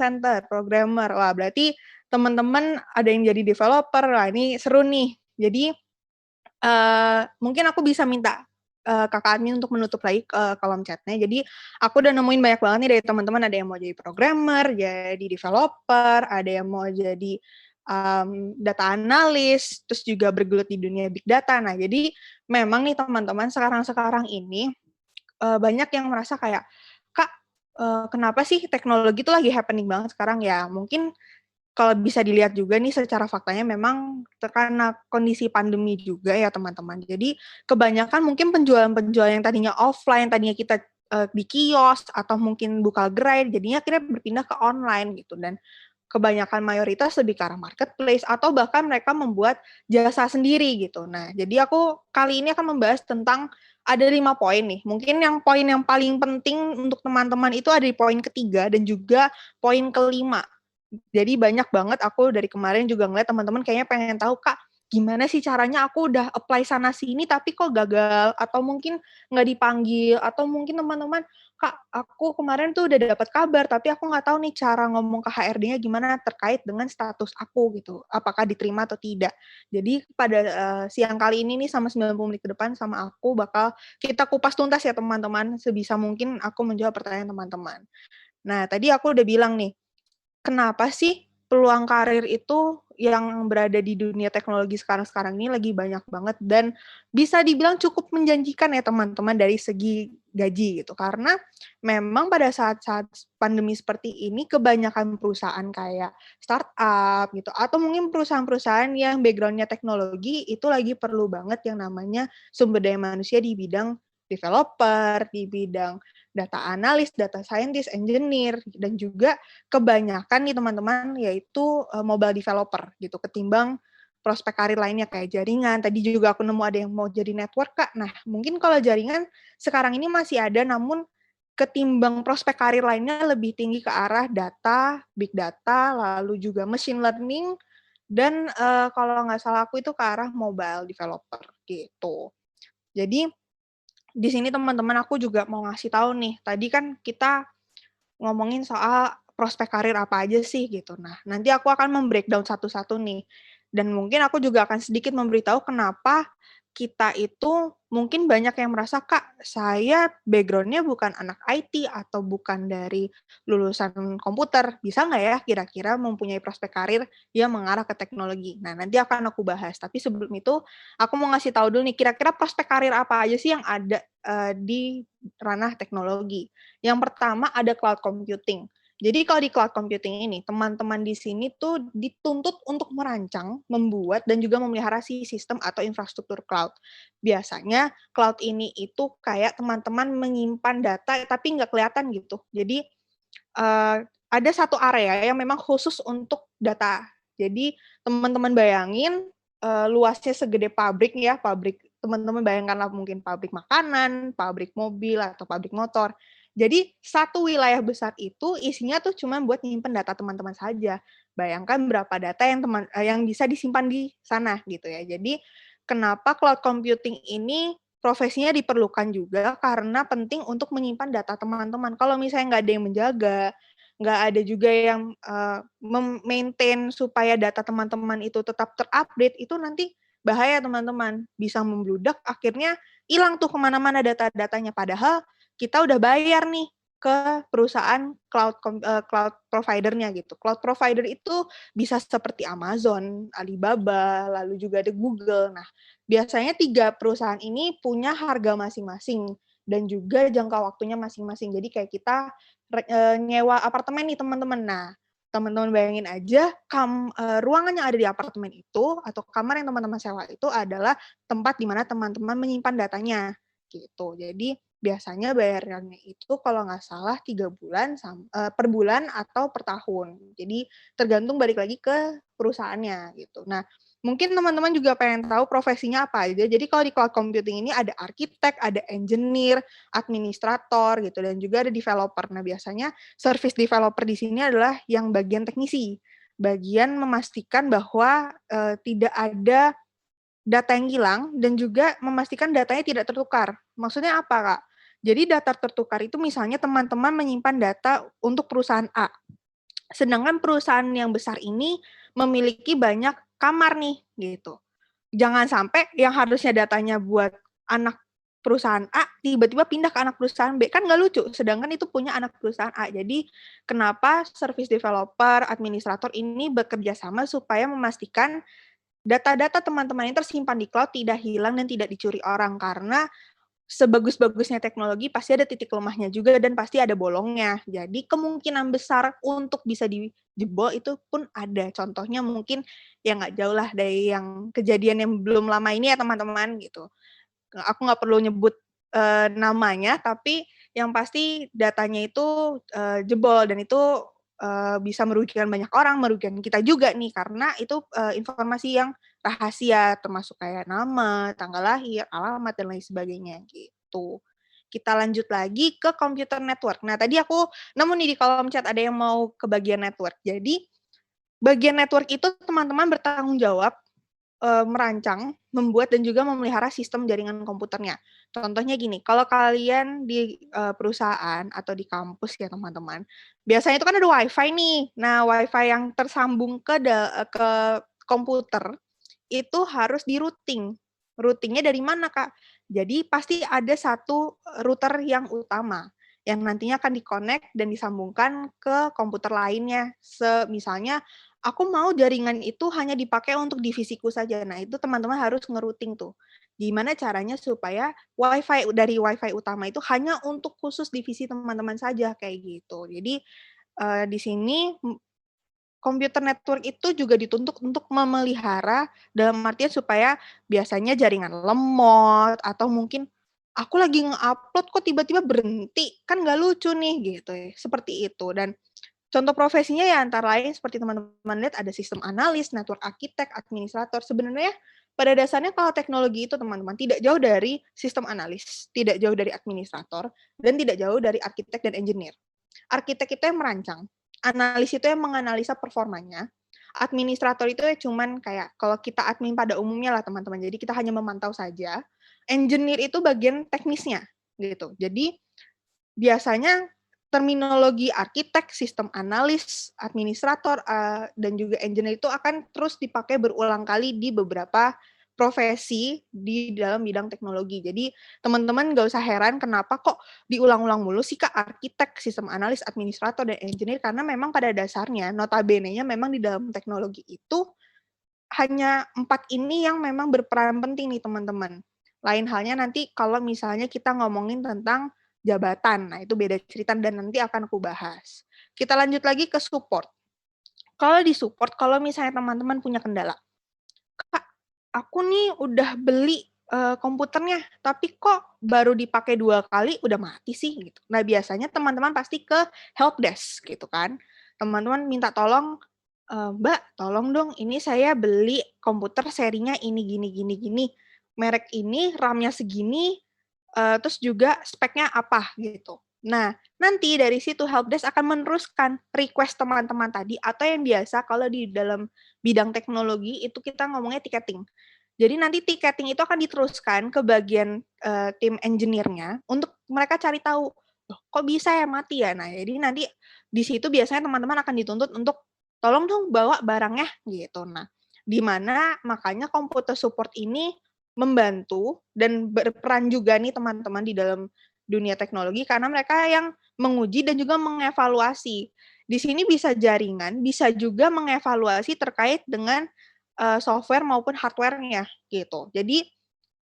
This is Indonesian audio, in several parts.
center, programmer. Wah, berarti teman-teman ada yang jadi developer. Wah, ini seru nih. Jadi, mungkin aku bisa minta, Kakak admin untuk menutup lagi, kolom chat-nya. Jadi, aku udah nemuin banyak banget nih dari teman-teman, ada yang mau jadi programmer, jadi developer, ada yang mau jadi, data analis, terus juga bergelut di dunia big data. Nah, jadi memang nih teman-teman sekarang-sekarang ini, banyak yang merasa kayak, "Kak, kenapa sih teknologi itu lagi happening banget sekarang?" Ya mungkin kalau bisa dilihat juga nih secara faktanya memang karena kondisi pandemi juga ya teman-teman. Jadi kebanyakan mungkin penjualan-penjualan yang tadinya offline, tadinya kita, di kios atau mungkin buka gerai, jadinya akhirnya berpindah ke online gitu dan kebanyakan mayoritas lebih ke arah marketplace atau bahkan mereka membuat jasa sendiri gitu. Nah, jadi aku kali ini akan membahas tentang ada 5 poin nih. Mungkin yang poin yang paling penting untuk teman-teman itu ada di poin ketiga dan juga poin kelima. Jadi banyak banget aku dari kemarin juga ngeliat teman-teman kayaknya pengen tahu, "Kak, gimana sih caranya aku udah apply sana sini tapi kok gagal?" Atau mungkin nggak dipanggil, atau mungkin teman-teman, "Kak, aku kemarin tuh udah dapat kabar tapi aku nggak tahu nih cara ngomong ke HRD-nya gimana terkait dengan status aku," gitu, apakah diterima atau tidak. Jadi pada, siang kali ini nih sama 90 menit ke depan sama aku bakal kita kupas tuntas ya teman-teman, sebisa mungkin aku menjawab pertanyaan teman-teman. Nah, tadi aku udah bilang nih, kenapa sih peluang karir itu yang berada di dunia teknologi sekarang-sekarang ini lagi banyak banget dan bisa dibilang cukup menjanjikan ya teman-teman dari segi gaji gitu. Karena memang pada saat-saat pandemi seperti ini kebanyakan perusahaan kayak startup gitu atau mungkin perusahaan-perusahaan yang background-nya teknologi itu lagi perlu banget yang namanya sumber daya manusia di bidang developer, di bidang data analis, data scientist, engineer, dan juga kebanyakan nih teman-teman yaitu, mobile developer gitu ketimbang prospek karir lainnya kayak jaringan. Tadi juga aku nemu ada yang mau jadi network, Kak. Nah, mungkin kalau jaringan sekarang ini masih ada namun ketimbang prospek karir lainnya lebih tinggi ke arah data, big data, lalu juga machine learning dan, kalau nggak salah aku itu ke arah mobile developer gitu. Jadi di sini teman-teman aku juga mau ngasih tahu nih, tadi kan kita ngomongin soal prospek karir apa aja sih gitu. Nah, nanti aku akan mem-breakdown satu-satu nih. Dan mungkin aku juga akan sedikit memberitahu kenapa kita itu mungkin banyak yang merasa, "Kak, saya background-nya bukan anak IT atau bukan dari lulusan komputer. Bisa nggak ya kira-kira mempunyai prospek karir yang mengarah ke teknologi?" Nah, nanti akan aku bahas. Tapi sebelum itu, aku mau ngasih tahu dulu nih, kira-kira prospek karir apa aja sih yang ada, di ranah teknologi. Yang pertama ada cloud computing. Jadi kalau di cloud computing ini, teman-teman di sini tuh dituntut untuk merancang, membuat, dan juga memelihara si sistem atau infrastruktur cloud. Biasanya cloud ini itu kayak teman-teman menyimpan data tapi nggak kelihatan gitu. Jadi ada satu area yang memang khusus untuk data. Jadi teman-teman bayangin, luasnya segede pabrik ya, pabrik teman-teman bayangkanlah mungkin pabrik makanan, pabrik mobil, atau pabrik motor. Jadi satu wilayah besar itu isinya tuh cuma buat nyimpen data teman-teman saja. Bayangkan berapa data yang bisa disimpan di sana gitu ya. Jadi kenapa cloud computing ini profesinya diperlukan juga karena penting untuk menyimpan data teman-teman. Kalau misalnya nggak ada yang menjaga, nggak ada juga yang, mem-maintain supaya data teman-teman itu tetap terupdate, itu nanti bahaya teman-teman, bisa membludak akhirnya hilang tuh kemana mana data-datanya. Padahal kita udah bayar nih ke perusahaan cloud provider-nya gitu. Cloud provider itu bisa seperti Amazon, Alibaba, lalu juga ada Google. Nah, biasanya 3 perusahaan ini punya harga masing-masing dan juga jangka waktunya masing-masing. Jadi kayak kita nyewa apartemen nih teman-teman. Nah, teman-teman bayangin aja ruangan yang ada di apartemen itu atau kamar yang teman-teman sewa itu adalah tempat di mana teman-teman menyimpan datanya, gitu. Jadi biasanya bayarannya itu kalau nggak salah 3 bulan per bulan atau per tahun. Jadi tergantung balik lagi ke perusahaannya, gitu. Nah, mungkin teman-teman juga pengen tahu profesinya apa aja. Jadi kalau di cloud computing ini ada arsitek, ada engineer, administrator gitu dan juga ada developer. Nah, biasanya service developer di sini adalah yang bagian teknisi, bagian memastikan bahwa, tidak ada data yang hilang dan juga memastikan datanya tidak tertukar. Maksudnya apa, Kak? Jadi data tertukar itu misalnya teman-teman menyimpan data untuk perusahaan A. Sedangkan perusahaan yang besar ini memiliki banyak kamar nih, gitu. Jangan sampai yang harusnya datanya buat anak perusahaan A, tiba-tiba pindah ke anak perusahaan B, kan nggak lucu, sedangkan itu punya anak perusahaan A. Jadi, kenapa service developer, administrator ini bekerja sama supaya memastikan data-data teman-teman yang tersimpan di cloud tidak hilang dan tidak dicuri orang, karena sebagus-bagusnya teknologi pasti ada titik lemahnya juga dan pasti ada bolongnya. Jadi kemungkinan besar untuk bisa dijebol itu pun ada. Contohnya mungkin ya nggak jauh lah dari yang kejadian yang belum lama ini ya teman-teman gitu. Aku nggak perlu nyebut namanya, tapi yang pasti datanya itu jebol dan itu bisa merugikan banyak orang, merugikan kita juga nih karena itu informasi yang rahasia termasuk kayak nama, tanggal lahir, alamat dan lain sebagainya gitu. Kita lanjut lagi ke computer network. Nah, tadi aku nemu nih di kolom chat ada yang mau ke bagian network. Jadi, bagian network itu teman-teman bertanggung jawab merancang, membuat dan juga memelihara sistem jaringan komputernya. Contohnya gini, kalau kalian di perusahaan atau di kampus ya teman-teman, biasanya itu kan ada WiFi nih. Nah, WiFi yang tersambung ke komputer itu harus di-routing. Routing-nya dari mana, Kak? Jadi pasti ada satu router yang utama, yang nantinya akan di-connect dan disambungkan ke komputer lainnya. Misalnya, aku mau jaringan itu hanya dipakai untuk divisiku saja. Nah, itu teman-teman harus nge-routing tuh. Gimana caranya supaya WiFi utama itu hanya untuk khusus divisi teman-teman saja, kayak gitu. Jadi, di sini komputer network itu juga dituntut untuk memelihara, dalam artian supaya biasanya jaringan lemot, atau mungkin, "Aku lagi nge-upload kok tiba-tiba berhenti?" Kan nggak lucu nih, gitu ya, seperti itu. Dan contoh profesinya ya antara lain seperti teman-teman lihat ada sistem analis, network architect, administrator. Sebenarnya pada dasarnya kalau teknologi itu teman-teman, tidak jauh dari sistem analis, tidak jauh dari administrator, dan tidak jauh dari arsitek dan engineer. Arsitek itu yang merancang, analis itu yang menganalisa performanya, administrator itu ya cuman kayak kalau kita admin pada umumnya lah teman-teman, jadi kita hanya memantau saja. Engineer itu bagian teknisnya, gitu. Jadi biasanya terminologi arsitek, sistem analis, administrator, dan juga engineer itu akan terus dipakai berulang kali di beberapa profesi di dalam bidang teknologi. Jadi teman-teman nggak usah heran kenapa kok diulang-ulang mulu sih Kak, arsitek, sistem analis, administrator, dan engineer, karena memang pada dasarnya notabene-nya memang di dalam teknologi itu hanya 4 ini yang memang berperan penting nih teman-teman. Lain halnya nanti kalau misalnya kita ngomongin tentang jabatan, nah itu beda cerita dan nanti akan aku bahas. Kita lanjut lagi ke support. Kalau di support, kalau misalnya teman-teman punya kendala, "Kak, aku nih udah beli, komputernya, tapi kok baru dipakai 2 kali udah mati sih?" Gitu. Nah, biasanya teman-teman pasti ke helpdesk gitu kan. Teman-teman minta tolong, "Mbak, tolong dong ini saya beli komputer serinya ini gini gini gini, merek ini, RAM-nya segini, terus juga speknya apa?" Gitu. Nah, nanti dari situ helpdesk akan meneruskan request teman-teman tadi atau yang biasa kalau di dalam bidang teknologi itu kita ngomongnya tiketing. Jadi nanti tiketing itu akan diteruskan ke bagian, tim engineer-nya untuk mereka cari tahu, "Loh kok bisa ya mati ya?" Nah, jadi nanti di situ biasanya teman-teman akan dituntut untuk, "Tolong dong bawa barangnya," gitu. Nah, di mana makanya komputer support ini membantu dan berperan juga nih teman-teman di dalam dunia teknologi karena mereka yang menguji dan juga mengevaluasi. Di sini bisa jaringan, bisa juga mengevaluasi terkait dengan software maupun hardware-nya, gitu. Jadi,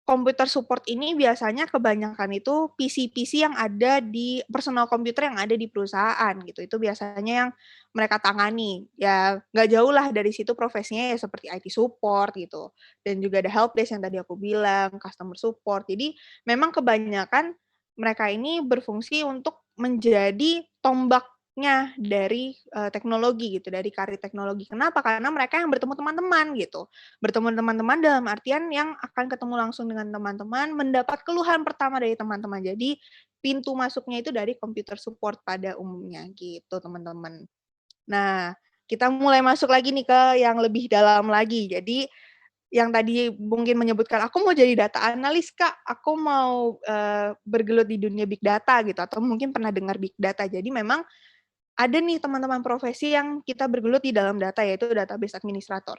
komputer support ini biasanya kebanyakan itu PC-PC yang ada di personal komputer yang ada di perusahaan, gitu. Itu biasanya yang mereka tangani. Ya, nggak jauh lah dari situ profesinya ya seperti IT support, gitu. Dan juga ada helpdesk yang tadi aku bilang, customer support. Jadi, memang kebanyakan mereka ini berfungsi untuk menjadi tombaknya dari, teknologi gitu, dari karir teknologi. Kenapa? Karena mereka yang bertemu teman-teman gitu. Bertemu teman-teman dalam artian yang akan ketemu langsung dengan teman-teman, mendapat keluhan pertama dari teman-teman. Jadi, pintu masuknya itu dari computer support pada umumnya gitu, teman-teman. Nah, kita mulai masuk lagi nih ke yang lebih dalam lagi. Jadi, yang tadi mungkin menyebutkan, "Aku mau jadi data analis, Kak. Aku mau, bergelut di dunia big data," gitu, atau mungkin pernah dengar big data. Jadi memang Ada nih teman-teman profesi yang kita bergelut di dalam data, yaitu database administrator.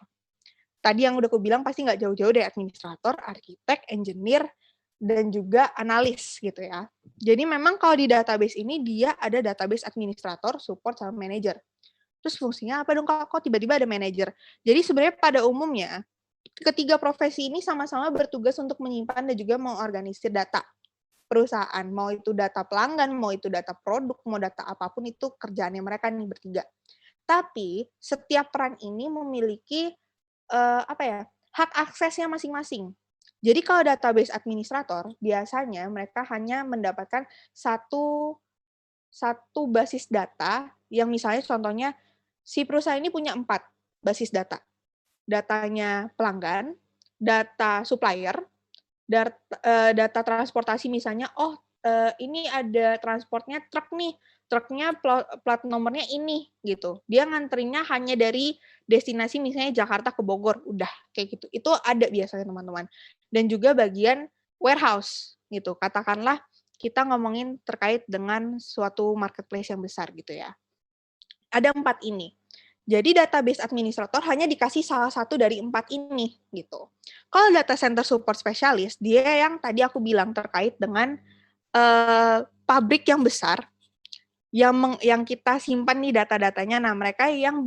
Tadi yang udah aku bilang pasti nggak jauh-jauh dari administrator, arsitek, engineer, dan juga analis gitu ya. Jadi memang kalau di database ini dia ada database administrator, support, sama manager. Terus fungsinya apa dong Kak? Kok tiba-tiba ada manager? Jadi sebenarnya pada umumnya, ketiga profesi ini sama-sama bertugas untuk menyimpan dan juga mengorganisir data perusahaan. Mau itu data pelanggan, mau itu data produk, mau data apapun itu kerjaannya mereka nih bertiga. Tapi setiap peran ini memiliki apa ya, hak aksesnya masing-masing. Jadi kalau database administrator, biasanya mereka hanya mendapatkan satu satu basis data yang misalnya contohnya, si perusahaan ini punya 4 basis data. Datanya pelanggan, data supplier, data transportasi misalnya, oh, ini ada transportnya truk nih, truknya plat nomornya ini, gitu. Dia nganterinnya hanya dari destinasi misalnya Jakarta ke Bogor, udah kayak gitu. Itu ada biasanya teman-teman. Dan juga bagian warehouse, gitu. Katakanlah kita ngomongin terkait dengan suatu marketplace yang besar gitu ya. Ada 4 ini. Jadi database administrator hanya dikasih salah satu dari 4 ini gitu. Kalau data center support specialist, dia yang tadi aku bilang terkait dengan pabrik yang besar yang kita simpan nih data-datanya. Nah, mereka yang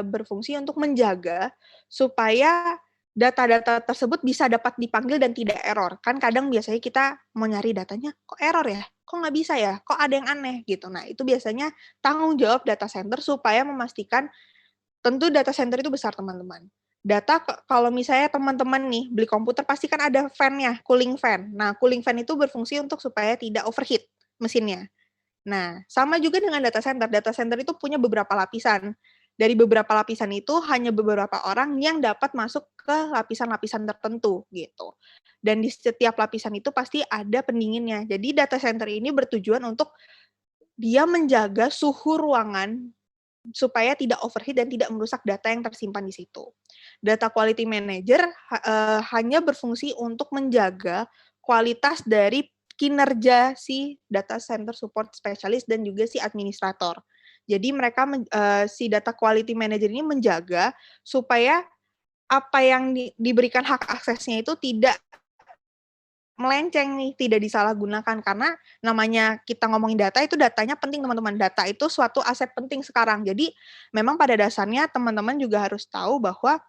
berfungsi untuk menjaga supaya data-data tersebut bisa dapat dipanggil dan tidak error. Kan kadang biasanya kita mau nyari datanya, kok error ya? Kok nggak bisa ya? Kok ada yang aneh gitu. Nah, itu biasanya tanggung jawab data center supaya memastikan tentu data center itu besar teman-teman. Data kalau misalnya teman-teman nih beli komputer pasti kan ada fan-nya, cooling fan. Nah, cooling fan itu berfungsi untuk supaya tidak overheat mesinnya. Nah, sama juga dengan data center. Data center itu punya beberapa lapisan. Dari beberapa lapisan itu hanya beberapa orang yang dapat masuk ke lapisan-lapisan tertentu gitu. Dan di setiap lapisan itu pasti ada pendinginnya. Jadi data center ini bertujuan untuk dia menjaga suhu ruangan supaya tidak overheat dan tidak merusak data yang tersimpan di situ. Data quality manager hanya berfungsi untuk menjaga kualitas dari kinerja si data center support specialist dan juga si administrator. Jadi mereka si data quality manager ini menjaga supaya apa yang diberikan hak aksesnya itu tidak melenceng nih, tidak disalahgunakan karena namanya kita ngomongin data itu datanya penting teman-teman. Data itu suatu aset penting sekarang. Jadi memang pada dasarnya teman-teman juga harus tahu bahwa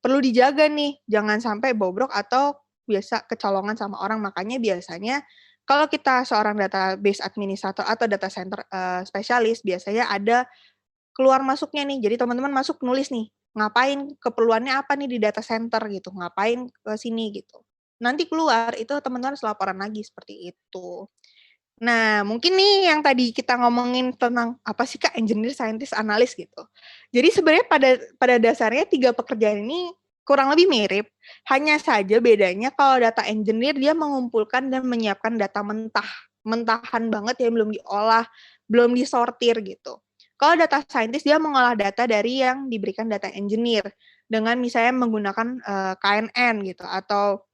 perlu dijaga nih, jangan sampai bobrok atau biasa kecolongan sama orang. Makanya biasanya kalau kita seorang database administrator atau data center spesialis, biasanya ada keluar masuknya nih. Jadi teman-teman masuk nulis nih, ngapain, keperluannya apa nih di data center gitu, ngapain ke sini gitu. Nanti keluar itu teman-teman harus laporan lagi seperti itu. Nah, mungkin nih yang tadi kita ngomongin tentang apa sih Kak engineer, scientist, analis gitu. Jadi sebenarnya pada dasarnya 3 pekerjaan ini kurang lebih mirip, hanya saja bedanya kalau data engineer dia mengumpulkan dan menyiapkan data mentah, mentahan banget yang belum diolah, belum disortir gitu. Kalau data scientist dia mengolah data dari yang diberikan data engineer dengan misalnya menggunakan KNN gitu atau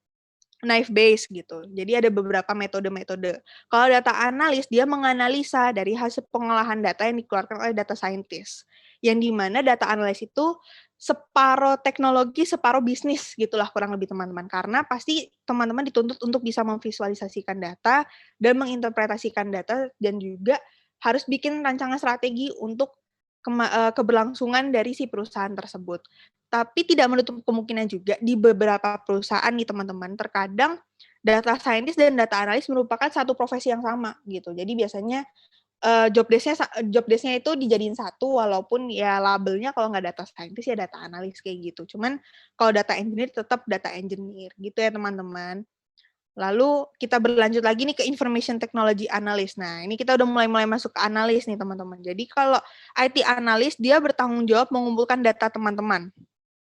Knife base gitu. Jadi ada beberapa metode-metode. Kalau data analis, dia menganalisa dari hasil pengolahan data yang dikeluarkan oleh data scientist. Yang di mana data analis itu separuh teknologi, separuh bisnis gitulah kurang lebih teman-teman. Karena pasti teman-teman dituntut untuk bisa memvisualisasikan data dan menginterpretasikan data dan juga harus bikin rancangan strategi untuk keberlangsungan dari si perusahaan tersebut. Tapi tidak menutup kemungkinan juga di beberapa perusahaan nih teman-teman, terkadang data scientist dan data analis merupakan satu profesi yang sama gitu. Jadi biasanya job desk-nya itu dijadiin satu walaupun ya labelnya kalau nggak data scientist ya data analis kayak gitu. Cuman kalau data engineer tetap data engineer gitu ya teman-teman. Lalu kita berlanjut lagi nih ke information technology analyst. Nah, ini kita udah mulai masuk ke analis nih teman-teman. Jadi kalau IT analis dia bertanggung jawab mengumpulkan data teman-teman.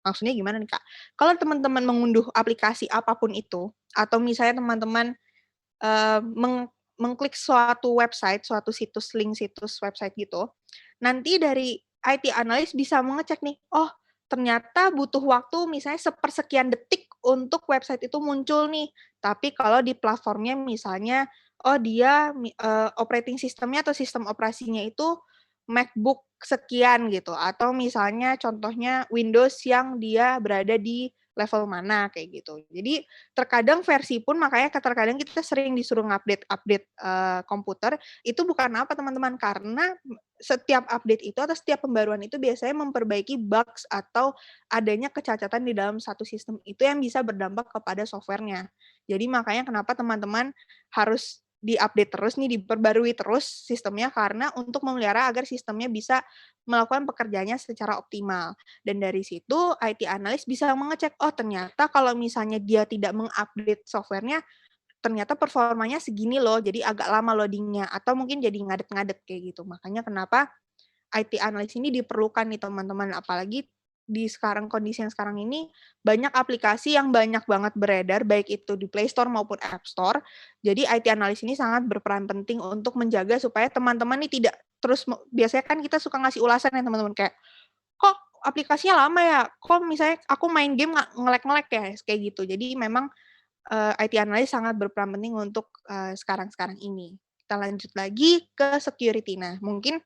Maksudnya gimana nih, Kak? Kalau teman-teman mengunduh aplikasi apapun itu, atau misalnya teman-teman mengklik suatu website, suatu situs, link situs website gitu, nanti dari IT analis bisa mengecek nih, oh ternyata butuh waktu misalnya sepersekian detik untuk website itu muncul nih. Tapi kalau di platformnya misalnya, oh dia operating sistemnya atau sistem operasinya itu MacBook sekian gitu, atau misalnya contohnya Windows yang dia berada di level mana kayak gitu. Jadi terkadang versi pun makanya terkadang kita sering disuruh ngupdate-update komputer itu bukan apa teman-teman, karena setiap update itu atau setiap pembaruan itu biasanya memperbaiki bugs atau adanya kecacatan di dalam satu sistem itu yang bisa berdampak kepada software-nya. Jadi makanya kenapa teman-teman harus di-update terus nih, diperbarui terus sistemnya karena untuk memelihara agar sistemnya bisa melakukan pekerjaannya secara optimal. Dan dari situ IT analis bisa mengecek, oh ternyata kalau misalnya dia tidak mengupdate software-nya, ternyata performanya segini loh, jadi agak lama loading-nya, atau mungkin jadi ngadet-ngadet kayak gitu. Makanya kenapa IT analis ini diperlukan nih teman-teman, apalagi di sekarang kondisi yang sekarang ini banyak aplikasi yang banyak banget beredar, baik itu di Play Store maupun App Store. Jadi IT analis ini sangat berperan penting untuk menjaga supaya teman-teman ini tidak terus biasanya kan kita suka ngasih ulasan ya teman-teman kayak, "Kok aplikasinya lama ya? Kok misalnya aku main game nge-lag-nge-lag ya?" Kayak gitu. Jadi memang, IT analis sangat berperan penting untuk, sekarang-sekarang ini. Kita lanjut lagi ke security. Nah, mungkin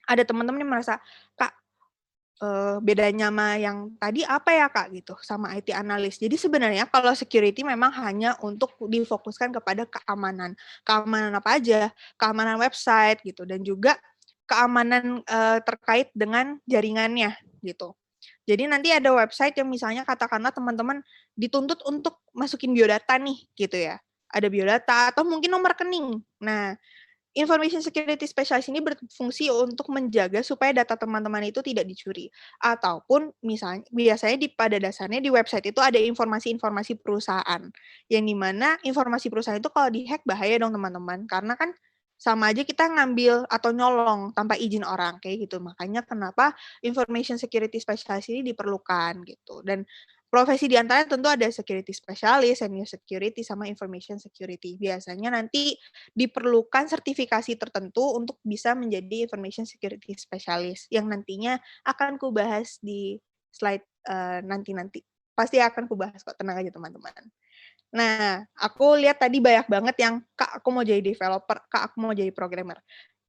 ada teman-teman yang merasa, "Kak, bedanya sama yang tadi apa ya, Kak?" Gitu, sama IT analis. Jadi sebenarnya kalau security memang hanya untuk difokuskan kepada keamanan. Keamanan apa aja? Keamanan website gitu dan juga keamanan, terkait dengan jaringannya gitu. Jadi nanti ada website yang misalnya katakanlah teman-teman dituntut untuk masukin biodata nih gitu ya. Ada biodata atau mungkin nomor rekening. Nah, Information Security Specialist ini berfungsi untuk menjaga supaya data teman-teman itu tidak dicuri. Ataupun misalnya biasanya pada dasarnya di website itu ada informasi-informasi perusahaan. Yang dimana informasi perusahaan itu kalau dihack bahaya dong teman-teman. Karena kan sama aja kita ngambil atau nyolong tanpa izin orang kayak gitu. Makanya kenapa Information Security Specialist ini diperlukan gitu. Dan profesi di antaranya tentu ada security specialist, senior security, sama information security. Biasanya nanti diperlukan sertifikasi tertentu untuk bisa menjadi information security specialist yang nantinya akan kubahas di slide, nanti-nanti. Pasti akan kubahas kok, tenang aja teman-teman. Nah, aku lihat tadi banyak banget yang, "Kak, aku mau jadi developer, Kak, aku mau jadi programmer."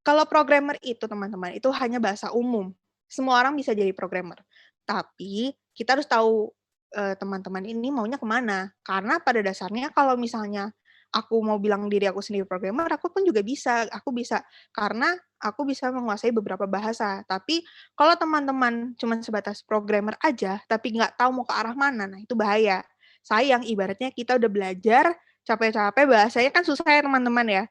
Kalau programmer itu teman-teman, itu hanya bahasa umum. Semua orang bisa jadi programmer. Tapi kita harus tahu, teman-teman ini maunya kemana. Karena pada dasarnya kalau misalnya aku mau bilang diri aku sendiri programmer, aku pun juga bisa. Aku bisa karena aku bisa menguasai beberapa bahasa. Tapi kalau teman-teman cuma sebatas programmer aja, tapi nggak tahu mau ke arah mana, nah itu bahaya. Sayang ibaratnya kita udah belajar capek-capek bahasanya kan susah ya teman-teman ya.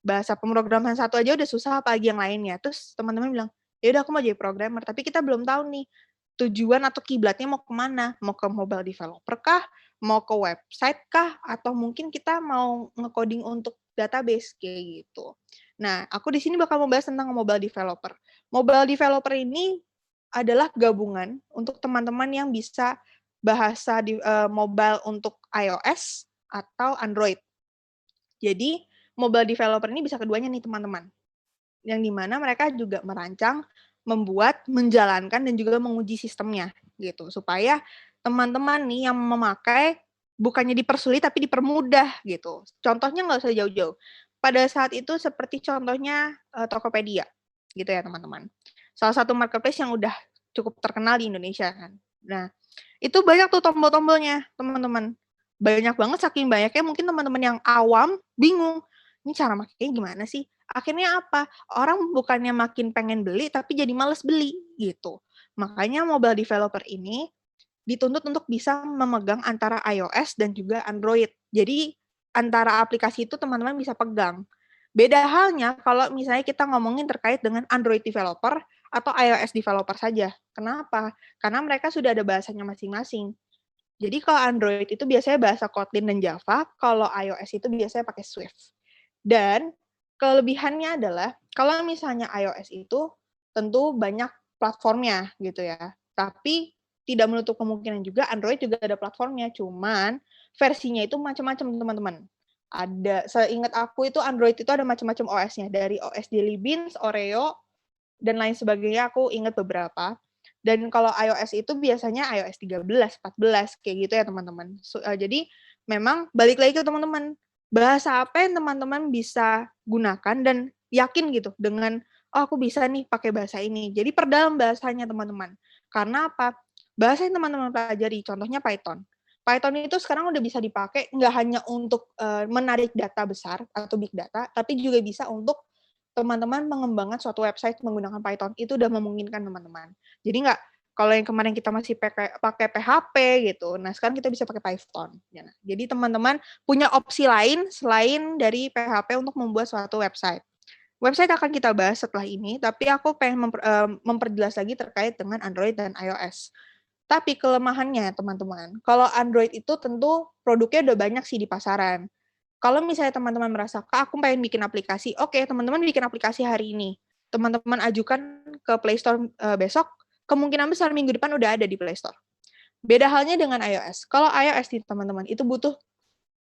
Bahasa pemrograman satu aja udah susah apalagi yang lainnya. Terus teman-teman bilang, "Ya udah aku mau jadi programmer," tapi kita belum tahu nih tujuan atau kiblatnya mau kemana. Mau ke mobile developer kah? Mau ke website kah? Atau mungkin kita mau nge-coding untuk database kayak gitu. Nah, aku di sini bakal membahas tentang mobile developer. Mobile developer ini adalah gabungan untuk teman-teman yang bisa bahasa mobile untuk iOS atau Android. Jadi, mobile developer ini bisa keduanya nih teman-teman. Yang di mana mereka juga merancang, membuat, menjalankan, dan juga menguji sistemnya gitu. Supaya teman-teman nih yang memakai bukannya dipersulit tapi dipermudah gitu. Contohnya nggak usah jauh-jauh. Pada saat itu seperti contohnya Tokopedia gitu ya teman-teman. Salah satu marketplace yang udah cukup terkenal di Indonesia kan. Nah, itu banyak tuh tombol-tombolnya, teman-teman. Banyak banget, saking banyaknya mungkin teman-teman yang awam bingung, "Ini cara makainya gimana sih?" Akhirnya apa? Orang bukannya makin pengen beli, tapi jadi males beli, gitu. Makanya mobile developer ini dituntut untuk bisa memegang antara iOS dan juga Android. Jadi, antara aplikasi itu teman-teman bisa pegang. Beda halnya kalau misalnya kita ngomongin terkait dengan Android developer atau iOS developer saja. Kenapa? Karena mereka sudah ada bahasanya masing-masing. Jadi kalau Android itu biasanya bahasa Kotlin dan Java, kalau iOS itu biasanya pakai Swift. Dan kelebihannya adalah kalau misalnya iOS itu tentu banyak platformnya gitu ya. Tapi tidak menutup kemungkinan juga Android juga ada platformnya, cuman versinya itu macam-macam teman-teman. Ada seingat aku itu Android itu ada macam-macam OS-nya, dari OS Jelly Beans, Oreo, dan lain sebagainya, aku ingat beberapa. Dan kalau iOS itu biasanya iOS 13, 14, kayak gitu ya teman-teman. Jadi memang balik lagi ke teman-teman, bahasa apa yang teman-teman bisa gunakan dan yakin gitu dengan "Oh, aku bisa nih pakai bahasa ini." Jadi perdalam bahasanya teman-teman. Karena apa? Bahasa yang teman-teman pelajari, contohnya Python. Python itu sekarang udah bisa dipakai nggak hanya untuk, menarik data besar atau big data, tapi juga bisa untuk teman-teman mengembangkan suatu website menggunakan Python. Itu udah memungkinkan teman-teman. Jadi nggak kalau yang kemarin kita masih pakai PHP gitu, nah sekarang kita bisa pakai Python, ya. Jadi teman-teman punya opsi lain selain dari PHP untuk membuat suatu website. Website akan kita bahas setelah ini, tapi aku pengen memperjelas lagi terkait dengan Android dan iOS. Tapi kelemahannya teman-teman, kalau Android itu tentu produknya udah banyak sih di pasaran. Kalau misalnya teman-teman merasa, "Kak, aku pengen bikin aplikasi." Oke, teman-teman bikin aplikasi hari ini. Teman-teman ajukan ke Play Store, besok, kemungkinan besar minggu depan udah ada di Play Store. Beda halnya dengan iOS. Kalau iOS nih teman-teman, itu butuh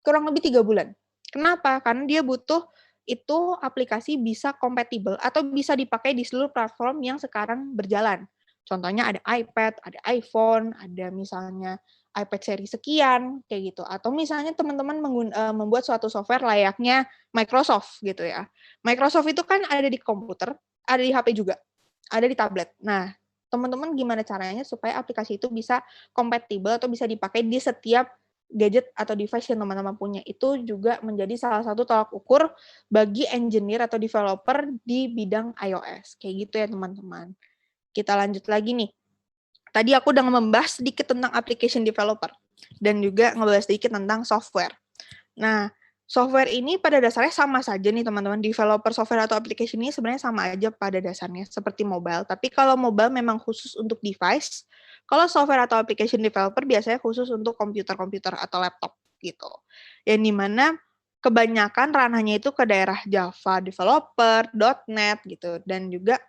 kurang lebih 3 bulan. Kenapa? Karena dia butuh itu aplikasi bisa kompatibel atau bisa dipakai di seluruh platform yang sekarang berjalan. Contohnya ada iPad, ada iPhone, ada misalnya iPad seri sekian, kayak gitu. Atau misalnya teman-teman membuat suatu software layaknya Microsoft gitu ya. Microsoft itu kan ada di komputer, ada di HP juga, ada di tablet. Nah, teman-teman gimana caranya supaya aplikasi itu bisa kompatibel atau bisa dipakai di setiap gadget atau device yang teman-teman punya, itu juga menjadi salah satu tolak ukur bagi engineer atau developer di bidang iOS, kayak gitu ya teman-teman. Kita lanjut lagi nih. Tadi aku udah membahas sedikit tentang application developer dan juga ngebahas sedikit tentang software. Nah, software ini pada dasarnya sama saja nih teman-teman, developer software atau application ini sebenarnya sama aja pada dasarnya, seperti mobile. Tapi kalau mobile memang khusus untuk device, kalau software atau application developer biasanya khusus untuk komputer-komputer atau laptop gitu. Yang dimana kebanyakan ranahnya itu ke daerah Java developer, .NET gitu, dan juga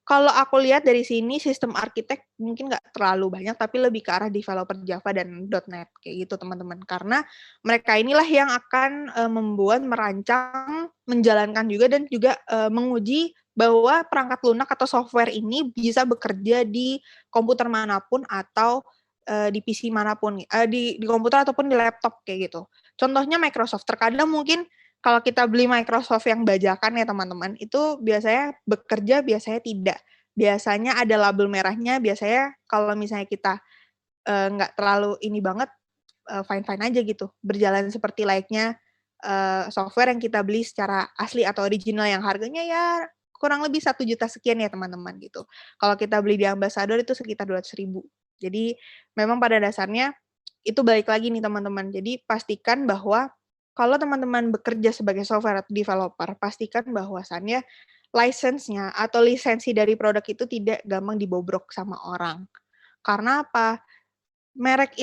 kalau aku lihat dari sini sistem arsitek mungkin nggak terlalu banyak, tapi lebih ke arah developer Java dan .NET kayak gitu teman-teman. Karena mereka inilah yang akan, membuat, merancang, menjalankan juga dan juga, menguji bahwa perangkat lunak atau software ini bisa bekerja di komputer manapun atau, di PC manapun, di komputer ataupun di laptop kayak gitu. Contohnya Microsoft, terkadang mungkin kalau kita beli Microsoft yang bajakan ya teman-teman, itu biasanya bekerja, biasanya tidak. Biasanya ada label merahnya, biasanya kalau misalnya kita, nggak terlalu ini banget, fine-fine aja gitu, berjalan seperti layaknya, software yang kita beli secara asli atau original yang harganya ya kurang lebih 1 juta sekian ya teman-teman gitu. Kalau kita beli di Ambassador itu sekitar 200 ribu. Jadi memang pada dasarnya itu balik lagi nih teman-teman, jadi pastikan bahwa kalau teman-teman bekerja sebagai software atau developer, pastikan bahwasannya license-nya atau lisensi dari produk itu tidak gampang dibobrok sama orang. Karena apa? Merek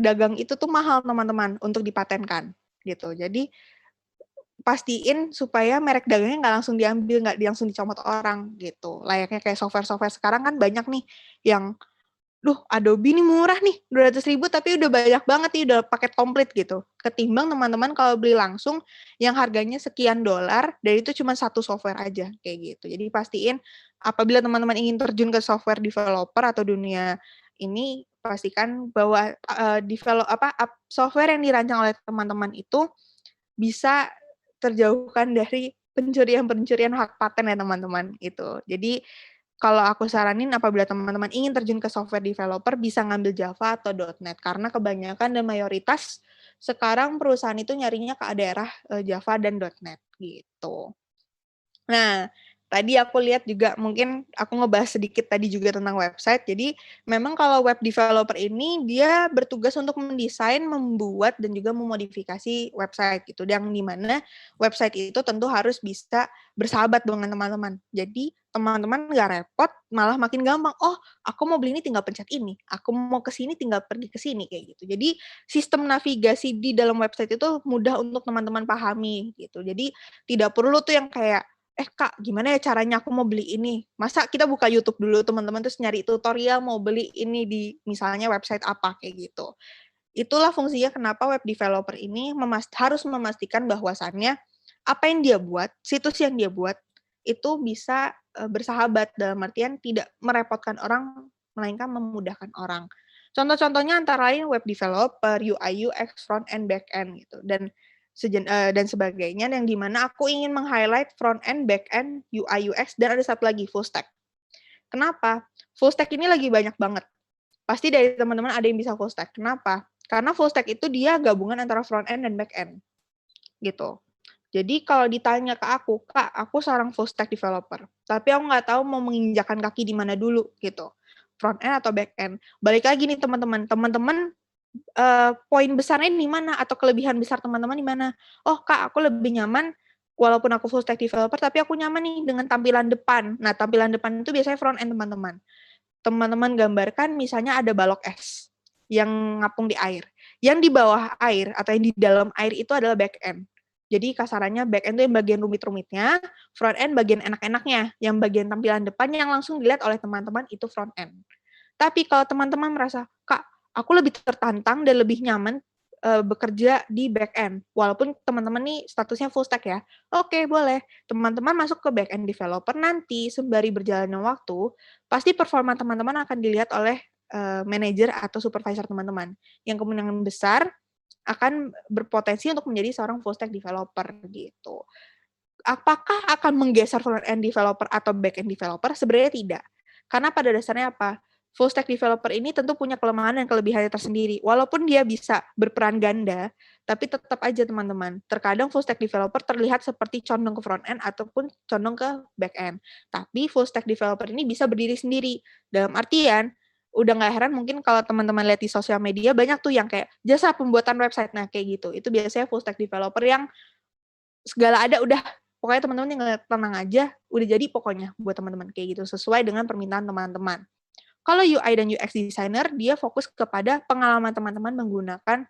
dagang itu tuh mahal teman-teman untuk dipatenkan, gitu. Jadi pastiin supaya merek dagangnya nggak langsung diambil, nggak langsung dicomot orang, gitu. Layaknya kayak software-software sekarang kan banyak nih yang, "Duh, Adobe nih murah nih, 200 ribu tapi udah banyak banget nih, udah paket komplit," gitu. Ketimbang teman-teman kalau beli langsung yang harganya sekian dolar dan itu cuma satu software aja, kayak gitu. Jadi pastiin apabila teman-teman ingin terjun ke software developer atau dunia ini, pastikan bahwa, software yang dirancang oleh teman-teman itu bisa terjauhkan dari pencurian-pencurian hak paten ya teman-teman, gitu. Jadi kalau aku saranin apabila teman-teman ingin terjun ke software developer bisa ngambil Java atau .NET karena kebanyakan dan mayoritas sekarang perusahaan itu nyarinya ke daerah, Java dan .NET gitu. Nah, tadi aku lihat juga mungkin aku ngebahas sedikit tadi juga tentang website. Jadi, memang kalau web developer ini dia bertugas untuk mendesain, membuat, dan juga memodifikasi website gitu. Yang di mana website itu tentu harus bisa bersahabat dengan teman-teman. Jadi, teman-teman nggak repot, malah makin gampang. Oh, aku mau beli ini tinggal pencet ini, aku mau ke sini tinggal pergi ke sini, kayak gitu. Jadi, sistem navigasi di dalam website itu mudah untuk teman-teman pahami gitu. Jadi, tidak perlu tuh yang kayak Kak, gimana ya caranya aku mau beli ini? Masa kita buka YouTube dulu teman-teman, terus nyari tutorial mau beli ini di misalnya website apa, kayak gitu. Itulah fungsinya kenapa web developer ini harus memastikan bahwasannya apa yang dia buat, situs yang dia buat, itu bisa, bersahabat, dalam artian tidak merepotkan orang, melainkan memudahkan orang. Contoh-contohnya antara lain web developer, UI/UX, front end, back end gitu. Dan dan sebagainya, yang di mana aku ingin meng-highlight front end, back end, UI, UX, dan ada satu lagi full stack. Kenapa? Full stack ini lagi banyak banget. Pasti dari teman-teman ada yang bisa full stack. Kenapa? Karena full stack itu dia gabungan antara front end dan back end, gitu. Jadi kalau ditanya ke aku, Kak, aku seorang full stack developer, tapi aku nggak tahu mau menginjakkan kaki di mana dulu, gitu. Front end atau back end. Balik lagi nih teman-teman. Teman-teman poin besarnya di mana atau kelebihan besar teman-teman di mana? Oh, Kak, aku lebih nyaman walaupun aku full stack developer, tapi aku nyaman nih dengan tampilan depan. Nah, tampilan depan itu biasanya front end, teman-teman. Teman-teman gambarkan misalnya ada balok es yang ngapung di air. Yang di bawah air atau yang di dalam air itu adalah back end. Jadi kasarannya back end itu yang bagian rumit-rumitnya, front end bagian enak-enaknya, yang bagian tampilan depan yang langsung dilihat oleh teman-teman itu front end. Tapi kalau teman-teman merasa, Kak, aku lebih tertantang dan lebih nyaman bekerja di back end, walaupun teman-teman nih statusnya full stack ya. Oke, boleh. Teman-teman masuk ke back end developer, nanti sembari berjalannya waktu, pasti performa teman-teman akan dilihat oleh manajer atau supervisor teman-teman. Yang kemungkinan besar akan berpotensi untuk menjadi seorang full stack developer gitu. Apakah akan menggeser front end developer atau back end developer? Sebenarnya tidak. Karena pada dasarnya apa? Full stack developer ini tentu punya kelemahan dan kelebihannya tersendiri. Walaupun dia bisa berperan ganda, tapi tetap aja teman-teman, terkadang full stack developer terlihat seperti condong ke front end ataupun condong ke back end. Tapi full stack developer ini bisa berdiri sendiri. Dalam artian, udah nggak heran mungkin kalau teman-teman lihat di sosial media, banyak tuh yang kayak jasa pembuatan website. Nah, kayak gitu. Itu biasanya full stack developer yang segala ada udah, pokoknya teman-teman tinggal tenang aja, udah jadi pokoknya buat teman-teman, kayak gitu, sesuai dengan permintaan teman-teman. Kalau UI dan UX designer, dia fokus kepada pengalaman teman-teman menggunakan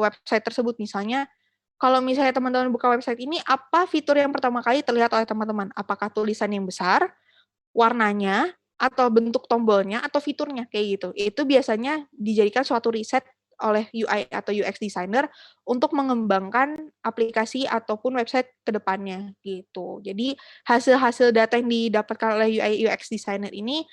website tersebut. Misalnya, kalau misalnya teman-teman buka website ini, apa fitur yang pertama kali terlihat oleh teman-teman? Apakah tulisan yang besar, warnanya, atau bentuk tombolnya, atau fiturnya, kayak gitu. Itu biasanya dijadikan suatu riset oleh UI atau UX designer untuk mengembangkan aplikasi ataupun website ke depannya, gitu. Jadi, hasil-hasil data yang didapatkan oleh UI UX designer ini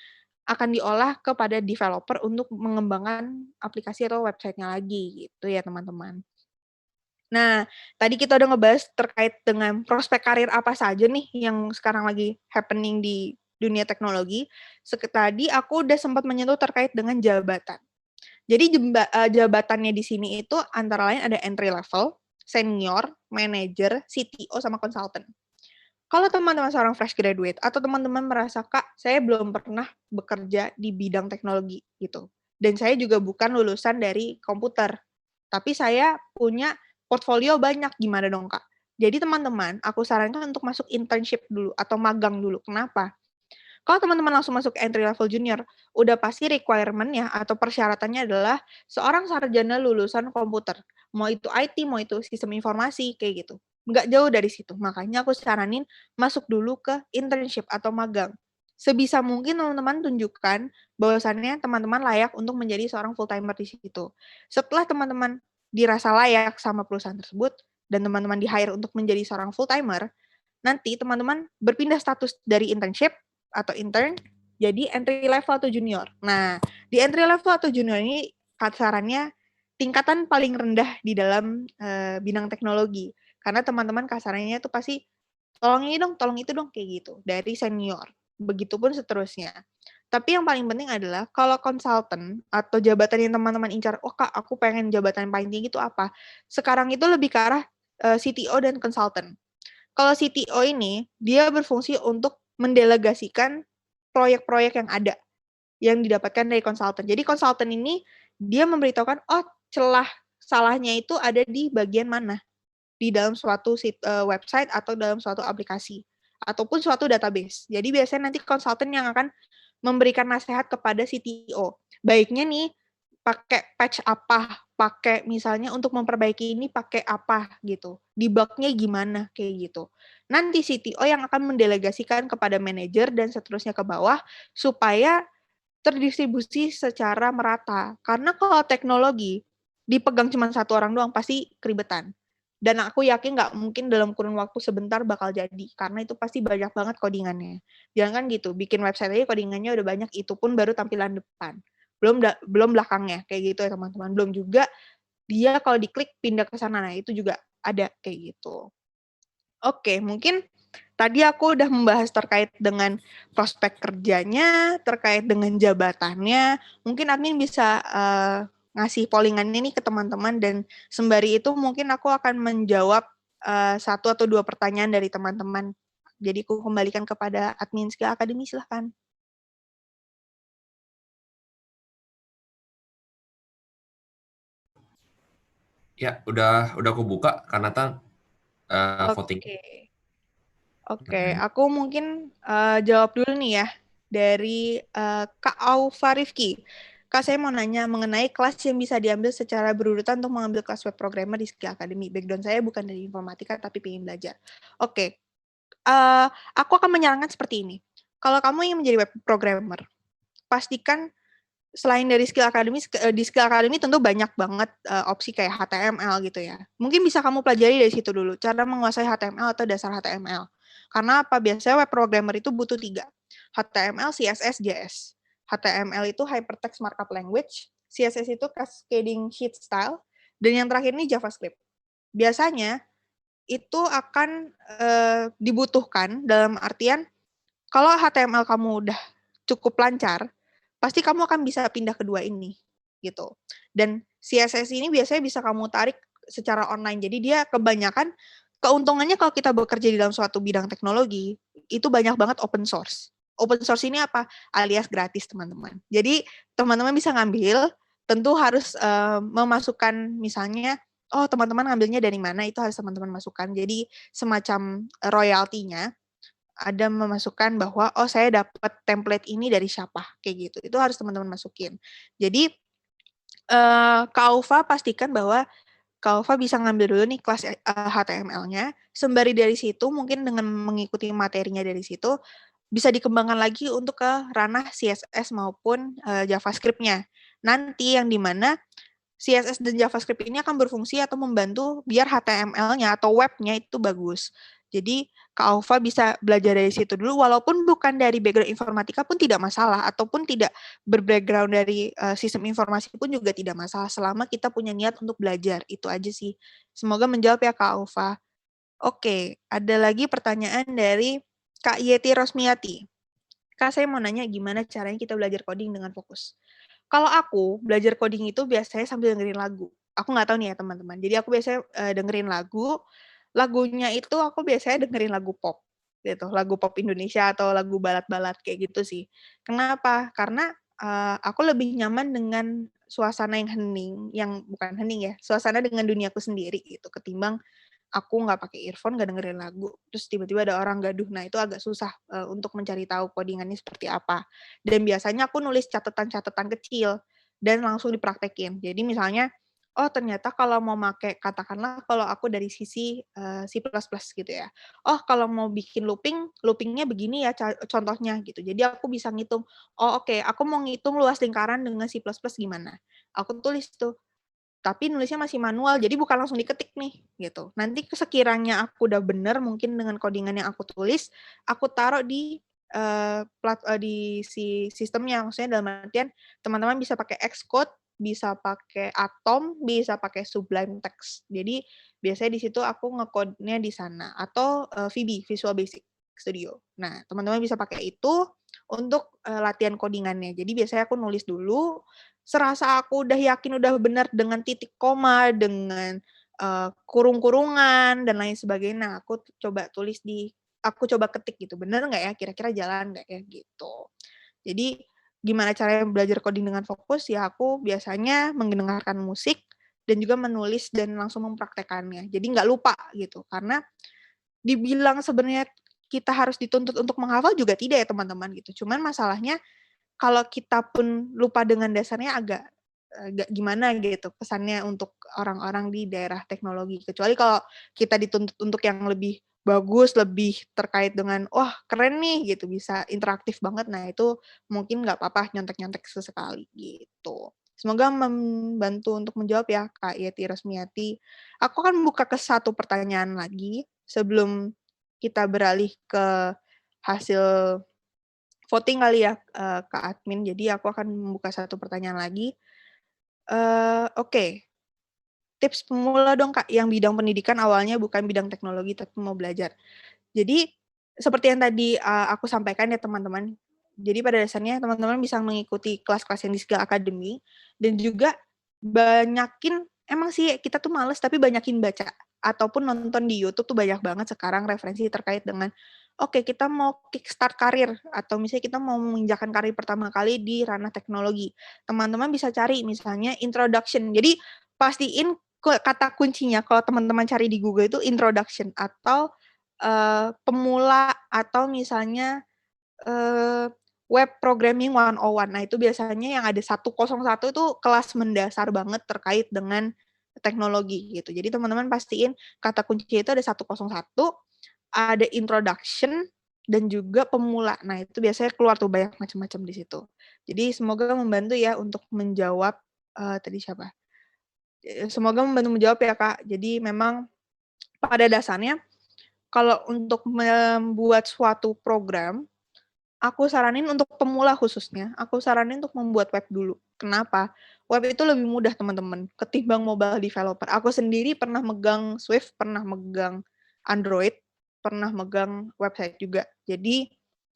akan diolah kepada developer untuk mengembangkan aplikasi atau website-nya lagi, gitu ya teman-teman. Nah, tadi kita udah ngebahas terkait dengan prospek karir apa saja nih yang sekarang lagi happening di dunia teknologi. Tadi aku udah sempat menyentuh terkait dengan jabatan. Jadi jabatannya di sini itu antara lain ada entry level, senior, manager, CTO, sama consultant. Kalau teman-teman seorang fresh graduate atau teman-teman merasa, Kak, saya belum pernah bekerja di bidang teknologi gitu. Dan saya juga bukan lulusan dari komputer. Tapi saya punya portfolio banyak, gimana dong, Kak? Jadi teman-teman, aku sarankan untuk masuk internship dulu atau magang dulu. Kenapa? Kalau teman-teman langsung masuk entry level junior, udah pasti requirement-nya atau persyaratannya adalah seorang sarjana lulusan komputer. Mau itu IT, mau itu sistem informasi, kayak gitu. Nggak jauh dari situ. Makanya aku saranin masuk dulu ke internship atau magang. Sebisa mungkin teman-teman tunjukkan bahwasannya teman-teman layak untuk menjadi seorang full-timer di situ. Setelah teman-teman dirasa layak sama perusahaan tersebut, dan teman-teman di-hire untuk menjadi seorang full-timer, nanti teman-teman berpindah status dari internship atau intern jadi entry level atau junior. Nah, di entry level atau junior ini kasarannya tingkatan paling rendah di dalam bidang teknologi. Karena teman-teman kasarannya itu pasti tolong ini dong, tolong itu dong, kayak gitu dari senior. Begitupun seterusnya. Tapi yang paling penting adalah kalau konsultan atau jabatan yang teman-teman incar, oh Kak, aku pengen jabatan yang paling tinggi itu apa? Sekarang itu lebih ke arah CTO dan konsultan. Kalau CTO ini, dia berfungsi untuk mendelegasikan proyek-proyek yang ada, yang didapatkan dari konsultan. Jadi konsultan ini, dia memberitahukan, oh celah salahnya itu ada di bagian mana, di dalam suatu website atau dalam suatu aplikasi, ataupun suatu database. Jadi biasanya nanti konsultan yang akan memberikan nasihat kepada CTO. Baiknya nih, pakai patch apa, pakai misalnya untuk memperbaiki ini pakai apa gitu, debug-nya gimana, kayak gitu. Nanti CTO yang akan mendelegasikan kepada manajer dan seterusnya ke bawah, supaya terdistribusi secara merata. Karena kalau teknologi dipegang cuma satu orang doang, pasti keribetan. Dan aku yakin nggak mungkin dalam kurun waktu sebentar bakal jadi, karena itu pasti banyak banget codingannya. Jangan kan gitu, bikin website aja codingannya udah banyak, itu pun baru tampilan depan. Belum belakangnya, kayak gitu ya teman-teman. Belum juga dia kalau diklik pindah ke sana, nah itu juga ada kayak gitu. Oke, mungkin tadi aku udah membahas terkait dengan prospek kerjanya, terkait dengan jabatannya. Mungkin admin bisa ngasih pollingan ini ke teman-teman dan sembari itu mungkin aku akan menjawab 1 atau 2 pertanyaan dari teman-teman. Jadi aku kembalikan kepada admin Skill Academy, silahkan. Ya, udah aku buka karena voting. Oke. Oke, aku mungkin jawab dulu nih ya dari Kak Aufa Rifki. Kak, saya mau nanya mengenai kelas yang bisa diambil secara berurutan untuk mengambil kelas web programmer di Skill Academy. Background saya bukan dari informatika tapi pengen belajar. Oke, aku akan menyarankan seperti ini. Kalau kamu ingin menjadi web programmer, pastikan selain dari Skill Academy, di Skill Academy tentu banyak banget opsi kayak HTML gitu ya. Mungkin bisa kamu pelajari dari situ dulu, cara menguasai HTML atau dasar HTML. Karena apa? Biasanya web programmer itu butuh 3. HTML, CSS, JS. HTML itu Hypertext Markup Language, CSS itu Cascading Sheet Style, dan yang terakhir ini JavaScript. Biasanya itu akan dibutuhkan dalam artian kalau HTML kamu udah cukup lancar, pasti kamu akan bisa pindah kedua ini gitu. Dan CSS ini biasanya bisa kamu tarik secara online. Jadi dia kebanyakan keuntungannya kalau kita bekerja di dalam suatu bidang teknologi itu banyak banget open source. Open source ini apa? Alias gratis, teman-teman. Jadi teman-teman bisa ngambil, tentu harus memasukkan misalnya oh teman-teman ngambilnya dari mana itu harus teman-teman masukkan. Jadi semacam royaltinya ada memasukkan bahwa oh saya dapat template ini dari siapa kayak gitu. Itu harus teman-teman masukin. Jadi Kak Aufa pastikan bahwa Kak Aufa bisa ngambil dulu nih kelas HTML-nya. Sembari dari situ mungkin dengan mengikuti materinya dari situ bisa dikembangkan lagi untuk ke ranah CSS maupun JavaScript-nya. Nanti yang dimana CSS dan JavaScript ini akan berfungsi atau membantu biar HTML-nya atau web-nya itu bagus. Jadi Kak Aufa bisa belajar dari situ dulu, walaupun bukan dari background informatika pun tidak masalah, ataupun tidak berbackground dari sistem informasi pun juga tidak masalah, selama kita punya niat untuk belajar. Itu aja sih. Semoga menjawab ya Kak Aufa. Oke, ada lagi pertanyaan dari Kak Yeti Rosmiati. Kak, saya mau nanya gimana caranya kita belajar coding dengan fokus. Kalau aku belajar coding itu biasanya sambil dengerin lagu. Aku nggak tahu nih ya teman-teman. Jadi aku biasanya dengerin lagu. Lagunya itu aku biasanya dengerin lagu pop gitu, lagu pop Indonesia atau lagu balat-balat kayak gitu sih. Kenapa? Karena aku lebih nyaman dengan suasana yang hening, yang bukan hening ya, suasana dengan duniaku sendiri gitu, ketimbang aku nggak pakai earphone, nggak dengerin lagu, terus tiba-tiba ada orang gaduh. Nah, itu agak susah untuk mencari tahu codingannya seperti apa. Dan biasanya aku nulis catatan-catatan kecil dan langsung dipraktekin. Jadi misalnya, oh ternyata kalau mau pakai, katakanlah kalau aku dari sisi C++ gitu ya. Oh kalau mau bikin looping, loopingnya begini ya contohnya gitu. Jadi aku bisa ngitung, oh oke, aku mau ngitung luas lingkaran dengan C++ gimana. Aku tulis tuh, tapi nulisnya masih manual, jadi bukan langsung diketik nih, gitu. Nanti sekiranya aku udah bener mungkin dengan codingan yang aku tulis, aku taruh di di si sistemnya. Maksudnya dalam artian teman-teman bisa pakai Xcode, bisa pakai Atom, bisa pakai Sublime Text. Jadi biasanya di situ aku nge-code-nya di sana atau VB, Visual Basic Studio. Nah, teman-teman bisa pakai itu untuk latihan codingannya. Jadi biasanya aku nulis dulu, serasa aku udah yakin udah benar dengan titik koma, dengan kurung-kurungan dan lain sebagainya. Nah, aku coba ketik gitu, bener nggak ya, kira-kira jalan nggak ya gitu. Jadi gimana caranya belajar coding dengan fokus, ya aku biasanya mendengarkan musik dan juga menulis dan langsung mempraktekannya. Jadi nggak lupa gitu, karena dibilang sebenarnya kita harus dituntut untuk menghafal juga tidak ya teman-teman gitu. Cuman masalahnya kalau kita pun lupa dengan dasarnya agak gimana gitu kesannya untuk orang-orang di daerah teknologi. Kecuali kalau kita dituntut untuk yang lebih bagus, lebih terkait dengan, wah keren nih gitu, bisa interaktif banget. Nah itu mungkin nggak apa-apa nyontek-nyontek sesekali gitu. Semoga membantu untuk menjawab ya Kak Yeti Resmiati. Aku akan buka ke satu pertanyaan lagi sebelum kita beralih ke hasil voting kali ya ke admin. Jadi aku akan membuka satu pertanyaan lagi. Oke. tips pemula dong Kak, yang bidang pendidikan awalnya bukan bidang teknologi tapi mau belajar. Jadi, seperti yang tadi, aku sampaikan ya teman-teman, jadi pada dasarnya teman-teman bisa mengikuti kelas-kelas yang di Skill Academy, dan juga banyakin emang sih kita tuh males, tapi banyakin baca, ataupun nonton di YouTube tuh banyak banget sekarang referensi terkait dengan, oke kita mau kickstart karir, atau misalnya kita mau menginjakan karir pertama kali di ranah teknologi. Teman-teman bisa cari misalnya introduction, jadi pastiin kata kuncinya kalau teman-teman cari di Google itu introduction, atau pemula, atau misalnya, web programming 101. Nah, itu biasanya yang ada 101 itu kelas mendasar banget terkait dengan teknologi gitu. Jadi teman-teman pastiin kata kuncinya itu ada 101, ada introduction, dan juga pemula. Nah, itu biasanya keluar tuh banyak macam-macam di situ. Jadi semoga membantu ya untuk menjawab, tadi siapa? Semoga membantu menjawab ya, Kak. Jadi memang pada dasarnya kalau untuk membuat suatu program, aku saranin untuk pemula khususnya, aku saranin untuk membuat web dulu. Kenapa? Web itu lebih mudah teman-teman, ketimbang mobile developer. Aku sendiri pernah megang Swift, pernah megang Android, pernah megang website juga. Jadi,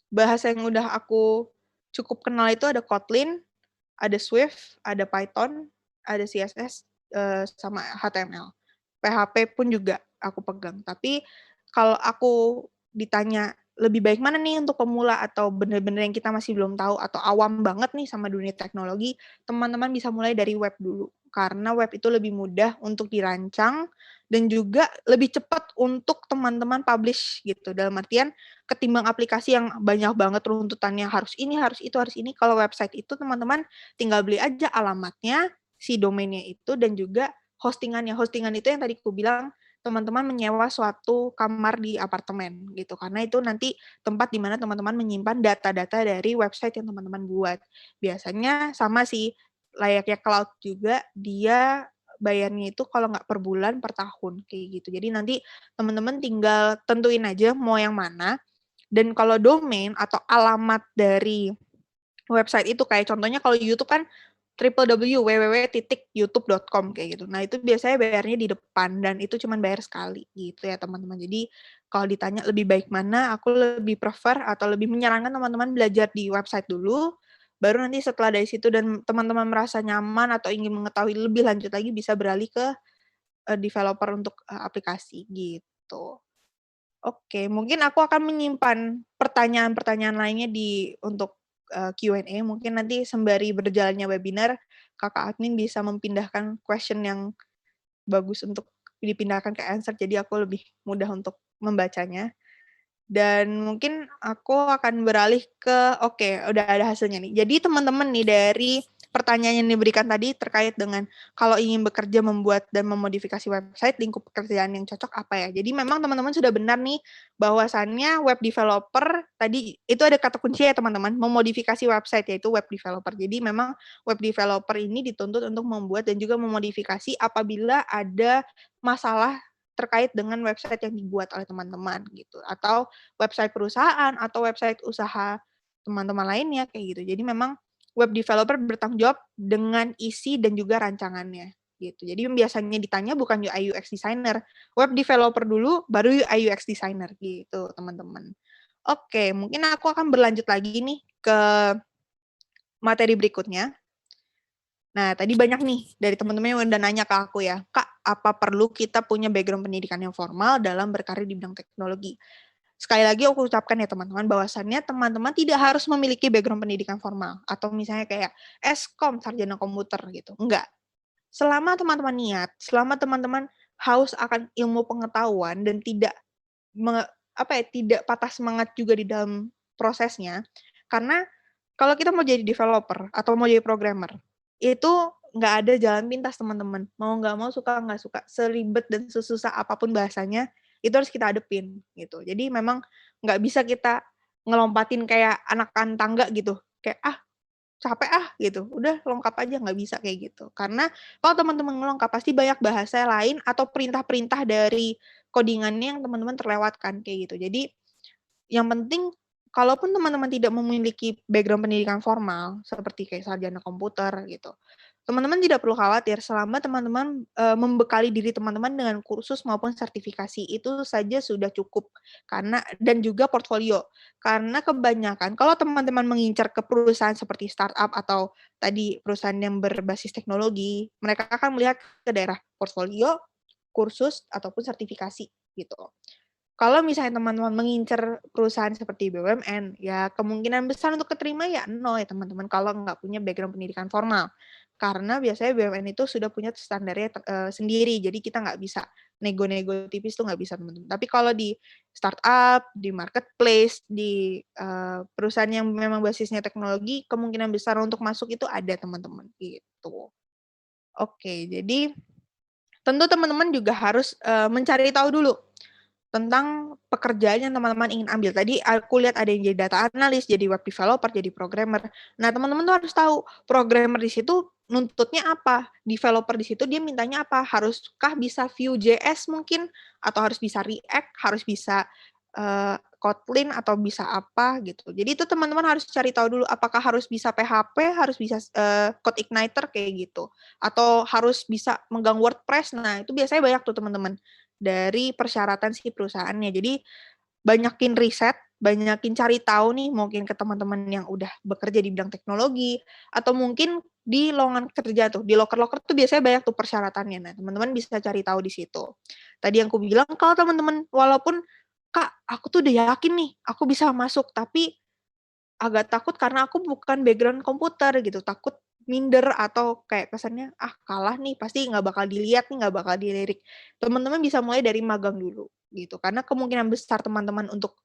bahasa yang udah aku cukup kenal itu ada Kotlin, ada Swift, ada Python, ada CSS, sama HTML. PHP pun juga aku pegang. Tapi kalau aku ditanya lebih baik mana nih untuk pemula atau bener-bener yang kita masih belum tahu atau awam banget nih sama dunia teknologi, teman-teman bisa mulai dari web dulu. Karena web itu lebih mudah untuk dirancang dan juga lebih cepat untuk teman-teman publish gitu. Dalam artian ketimbang aplikasi yang banyak banget runtutannya harus ini, harus itu, harus ini. Kalau website itu teman-teman tinggal beli aja alamatnya, si domainnya itu, dan juga hostingannya. Hostingan itu yang tadi aku bilang, teman-teman menyewa suatu kamar di apartemen gitu, karena itu nanti tempat di mana teman-teman menyimpan data-data dari website yang teman-teman buat. Biasanya sama sih, layaknya cloud juga, dia bayarnya itu kalau nggak per bulan, per tahun, kayak gitu. Jadi nanti teman-teman tinggal tentuin aja mau yang mana, dan kalau domain atau alamat dari website itu kayak contohnya kalau YouTube kan www.youtube.com kayak gitu. Nah, itu biasanya bayarnya di depan dan itu cuman bayar sekali gitu ya, teman-teman. Jadi kalau ditanya lebih baik mana, aku lebih prefer atau lebih menyarankan teman-teman belajar di website dulu, baru nanti setelah dari situ dan teman-teman merasa nyaman atau ingin mengetahui lebih lanjut lagi bisa beralih ke, developer untuk, aplikasi gitu. Oke, mungkin aku akan menyimpan pertanyaan-pertanyaan lainnya untuk, Q&A, mungkin nanti sembari berjalannya webinar, Kakak admin bisa memindahkan question yang bagus untuk dipindahkan ke answer, jadi aku lebih mudah untuk membacanya. Dan mungkin aku akan beralih ke oke, udah ada hasilnya nih. Jadi teman-teman nih dari pertanyaan yang diberikan tadi terkait dengan kalau ingin bekerja membuat dan memodifikasi website, lingkup pekerjaan yang cocok apa ya? Jadi memang teman-teman sudah benar nih bahwasannya web developer tadi itu ada kata kunci ya teman-teman, memodifikasi website yaitu web developer. Jadi memang web developer ini dituntut untuk membuat dan juga memodifikasi apabila ada masalah terkait dengan website yang dibuat oleh teman-teman gitu, atau website perusahaan atau website usaha teman-teman lainnya kayak gitu. Jadi memang web developer bertanggung jawab dengan isi dan juga rancangannya gitu. Jadi yang biasanya ditanya bukan UI UX designer, web developer dulu baru UI UX designer gitu, teman-teman. Oke, mungkin aku akan berlanjut lagi nih ke materi berikutnya. Nah, tadi banyak nih dari teman-teman yang udah nanya ke aku ya, "Kak, apa perlu kita punya background pendidikan yang formal dalam berkarir di bidang teknologi?" Sekali lagi aku ucapkan ya teman-teman, bahwasannya teman-teman tidak harus memiliki background pendidikan formal, atau misalnya kayak Eskom, sarjana komputer gitu, enggak. Selama teman-teman niat, selama teman-teman haus akan ilmu pengetahuan dan tidak tidak patah semangat juga di dalam prosesnya, karena kalau kita mau jadi developer atau mau jadi programmer, itu nggak ada jalan pintas teman-teman. Mau nggak mau, suka nggak suka, seribet dan sesusah apapun bahasanya, itu harus kita hadepin gitu. Jadi memang nggak bisa kita ngelompatin kayak anakan tangga gitu, kayak, "Ah, capek ah," gitu, "udah lengkap aja," nggak bisa kayak gitu. Karena kalau teman-teman ngelengkap pasti banyak bahasa lain atau perintah-perintah dari codingannya yang teman-teman terlewatkan kayak gitu. Jadi yang penting kalaupun teman-teman tidak memiliki background pendidikan formal, seperti kayak sarjana komputer gitu, teman-teman tidak perlu khawatir selama teman-teman, membekali diri teman-teman dengan kursus maupun sertifikasi, itu saja sudah cukup. Karena dan juga portfolio. Karena kebanyakan kalau teman-teman mengincar ke perusahaan seperti startup atau tadi perusahaan yang berbasis teknologi, mereka akan melihat ke daerah portfolio, kursus, ataupun sertifikasi, gitu. Kalau misalnya teman-teman mengincar perusahaan seperti BUMN, ya kemungkinan besar untuk keterima ya nol ya teman-teman, kalau nggak punya background pendidikan formal. Karena biasanya BUMN itu sudah punya standarnya sendiri, jadi kita nggak bisa nego-nego tipis tuh nggak bisa teman-teman. Tapi kalau di startup, di marketplace, di perusahaan yang memang basisnya teknologi, kemungkinan besar untuk masuk itu ada teman-teman, gitu. Oke, jadi tentu teman-teman juga harus mencari tahu dulu tentang pekerjaan yang teman-teman ingin ambil. Tadi aku lihat ada yang jadi data analis, jadi web developer, jadi programmer. Nah, teman-teman tuh harus tahu programmer di situ nuntutnya apa, developer di situ dia mintanya apa, haruskah bisa Vue.js mungkin, atau harus bisa React, harus bisa Kotlin atau bisa apa gitu. Jadi itu teman-teman harus cari tahu dulu apakah harus bisa PHP, harus bisa CodeIgniter kayak gitu, atau harus bisa megang WordPress. Nah, itu biasanya banyak tuh teman-teman dari persyaratan si perusahaannya. Jadi banyakin riset, banyakin cari tahu nih mungkin ke teman-teman yang udah bekerja di bidang teknologi atau mungkin di lowongan kerja tuh, di loker-loker tuh biasanya banyak tuh persyaratannya. Nah, teman-teman bisa cari tahu di situ. Tadi yang aku bilang kalau teman-teman walaupun Kak, aku tuh udah yakin nih aku bisa masuk, tapi agak takut karena aku bukan background komputer gitu, takut minder atau kayak kesannya, "Ah kalah nih, pasti nggak bakal dilihat nih, nggak bakal dilirik." Teman-teman bisa mulai dari magang dulu, gitu. Karena kemungkinan besar teman-teman untuk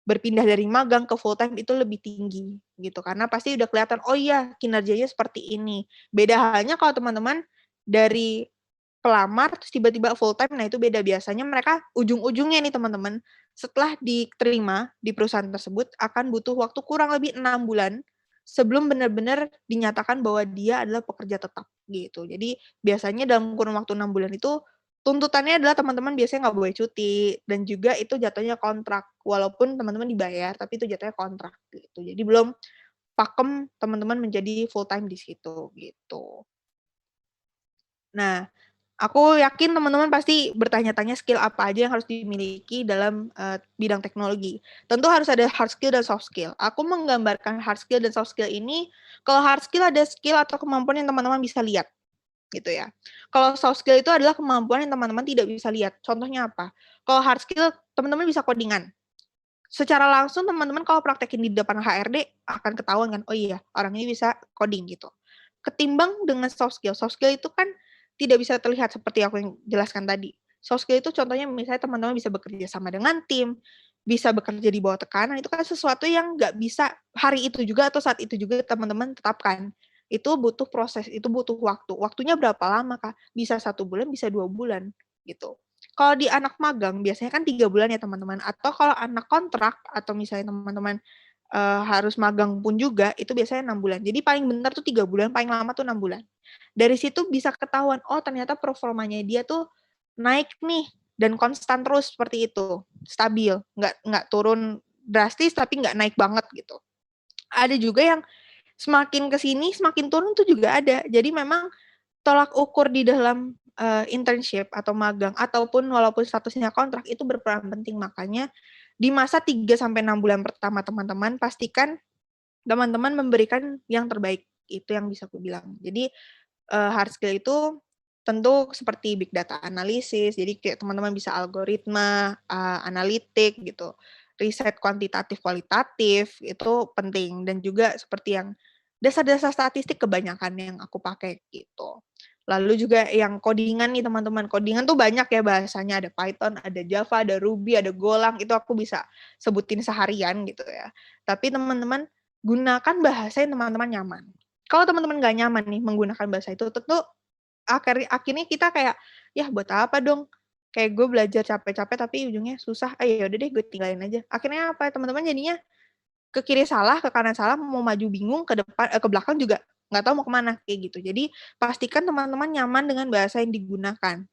berpindah dari magang ke full time itu lebih tinggi, gitu. Karena pasti udah kelihatan, "Oh iya, kinerjanya seperti ini." Beda halnya kalau teman-teman dari pelamar terus tiba-tiba full time, nah itu beda. Biasanya mereka ujung-ujungnya nih teman-teman, setelah diterima di perusahaan tersebut akan butuh waktu kurang lebih 6 bulan sebelum benar-benar dinyatakan bahwa dia adalah pekerja tetap, gitu. Jadi biasanya dalam kurun waktu 6 bulan itu tuntutannya adalah teman-teman biasanya nggak boleh cuti dan juga itu jatuhnya kontrak. Walaupun teman-teman dibayar, tapi itu jatuhnya kontrak, gitu. Jadi belum pakem teman-teman menjadi full time di situ, gitu. Nah, aku yakin teman-teman pasti bertanya-tanya skill apa aja yang harus dimiliki dalam, bidang teknologi. Tentu harus ada hard skill dan soft skill. Aku menggambarkan hard skill dan soft skill ini, kalau hard skill ada skill atau kemampuan yang teman-teman bisa lihat, gitu ya. Kalau soft skill itu adalah kemampuan yang teman-teman tidak bisa lihat. Contohnya apa? Kalau hard skill, teman-teman bisa coding-an. Secara langsung teman-teman kalau praktekin di depan HRD akan ketahuan kan, "Oh iya, orang ini bisa coding," gitu. Ketimbang dengan soft skill itu kan tidak bisa terlihat seperti aku yang jelaskan tadi. Soft skill itu contohnya misalnya teman-teman bisa bekerja sama dengan tim, bisa bekerja di bawah tekanan, itu kan sesuatu yang nggak bisa hari itu juga atau saat itu juga teman-teman tetapkan. Itu butuh proses, itu butuh waktu. Waktunya berapa lama, Kak? Bisa 1 bulan, bisa 2 bulan, gitu. Kalau di anak magang biasanya kan 3 bulan ya teman-teman, atau kalau anak kontrak atau misalnya teman-teman, harus magang pun juga itu biasanya 6 bulan. Jadi paling bentar tuh 3 bulan, paling lama tuh 6 bulan. Dari situ bisa ketahuan, oh ternyata performanya dia tuh naik nih dan konstan terus seperti itu, stabil, nggak turun drastis tapi nggak naik banget gitu. Ada juga yang semakin ke sini semakin turun tuh juga ada. Jadi memang tolak ukur di dalam, internship atau magang ataupun walaupun statusnya kontrak itu berperan penting. Makanya di masa 3 sampai 6 bulan pertama teman-teman pastikan teman-teman memberikan yang terbaik, itu yang bisa aku bilang. Jadi, hard skill itu tentu seperti big data analysis, jadi kayak teman-teman bisa algoritma, analitik gitu, riset kuantitatif, kualitatif, itu penting dan juga seperti yang dasar-dasar statistik kebanyakan yang aku pakai gitu. Lalu juga yang coding-an nih teman-teman, coding-an tuh banyak ya bahasanya, ada Python, ada Java, ada Ruby, ada Golang, itu aku bisa sebutin seharian gitu ya. Tapi teman-teman gunakan bahasa yang teman-teman nyaman. Kalau teman-teman nggak nyaman nih menggunakan bahasa itu, tentu akhirnya kita kayak, "Yah buat apa dong? Kayak gue belajar capek-capek tapi ujungnya susah, ah ya udah deh gue tinggalin aja." Akhirnya apa, teman-teman jadinya ke kiri salah, ke kanan salah, mau maju bingung, ke belakang juga nggak tahu mau kemana kayak gitu. Jadi pastikan teman-teman nyaman dengan bahasa yang digunakan.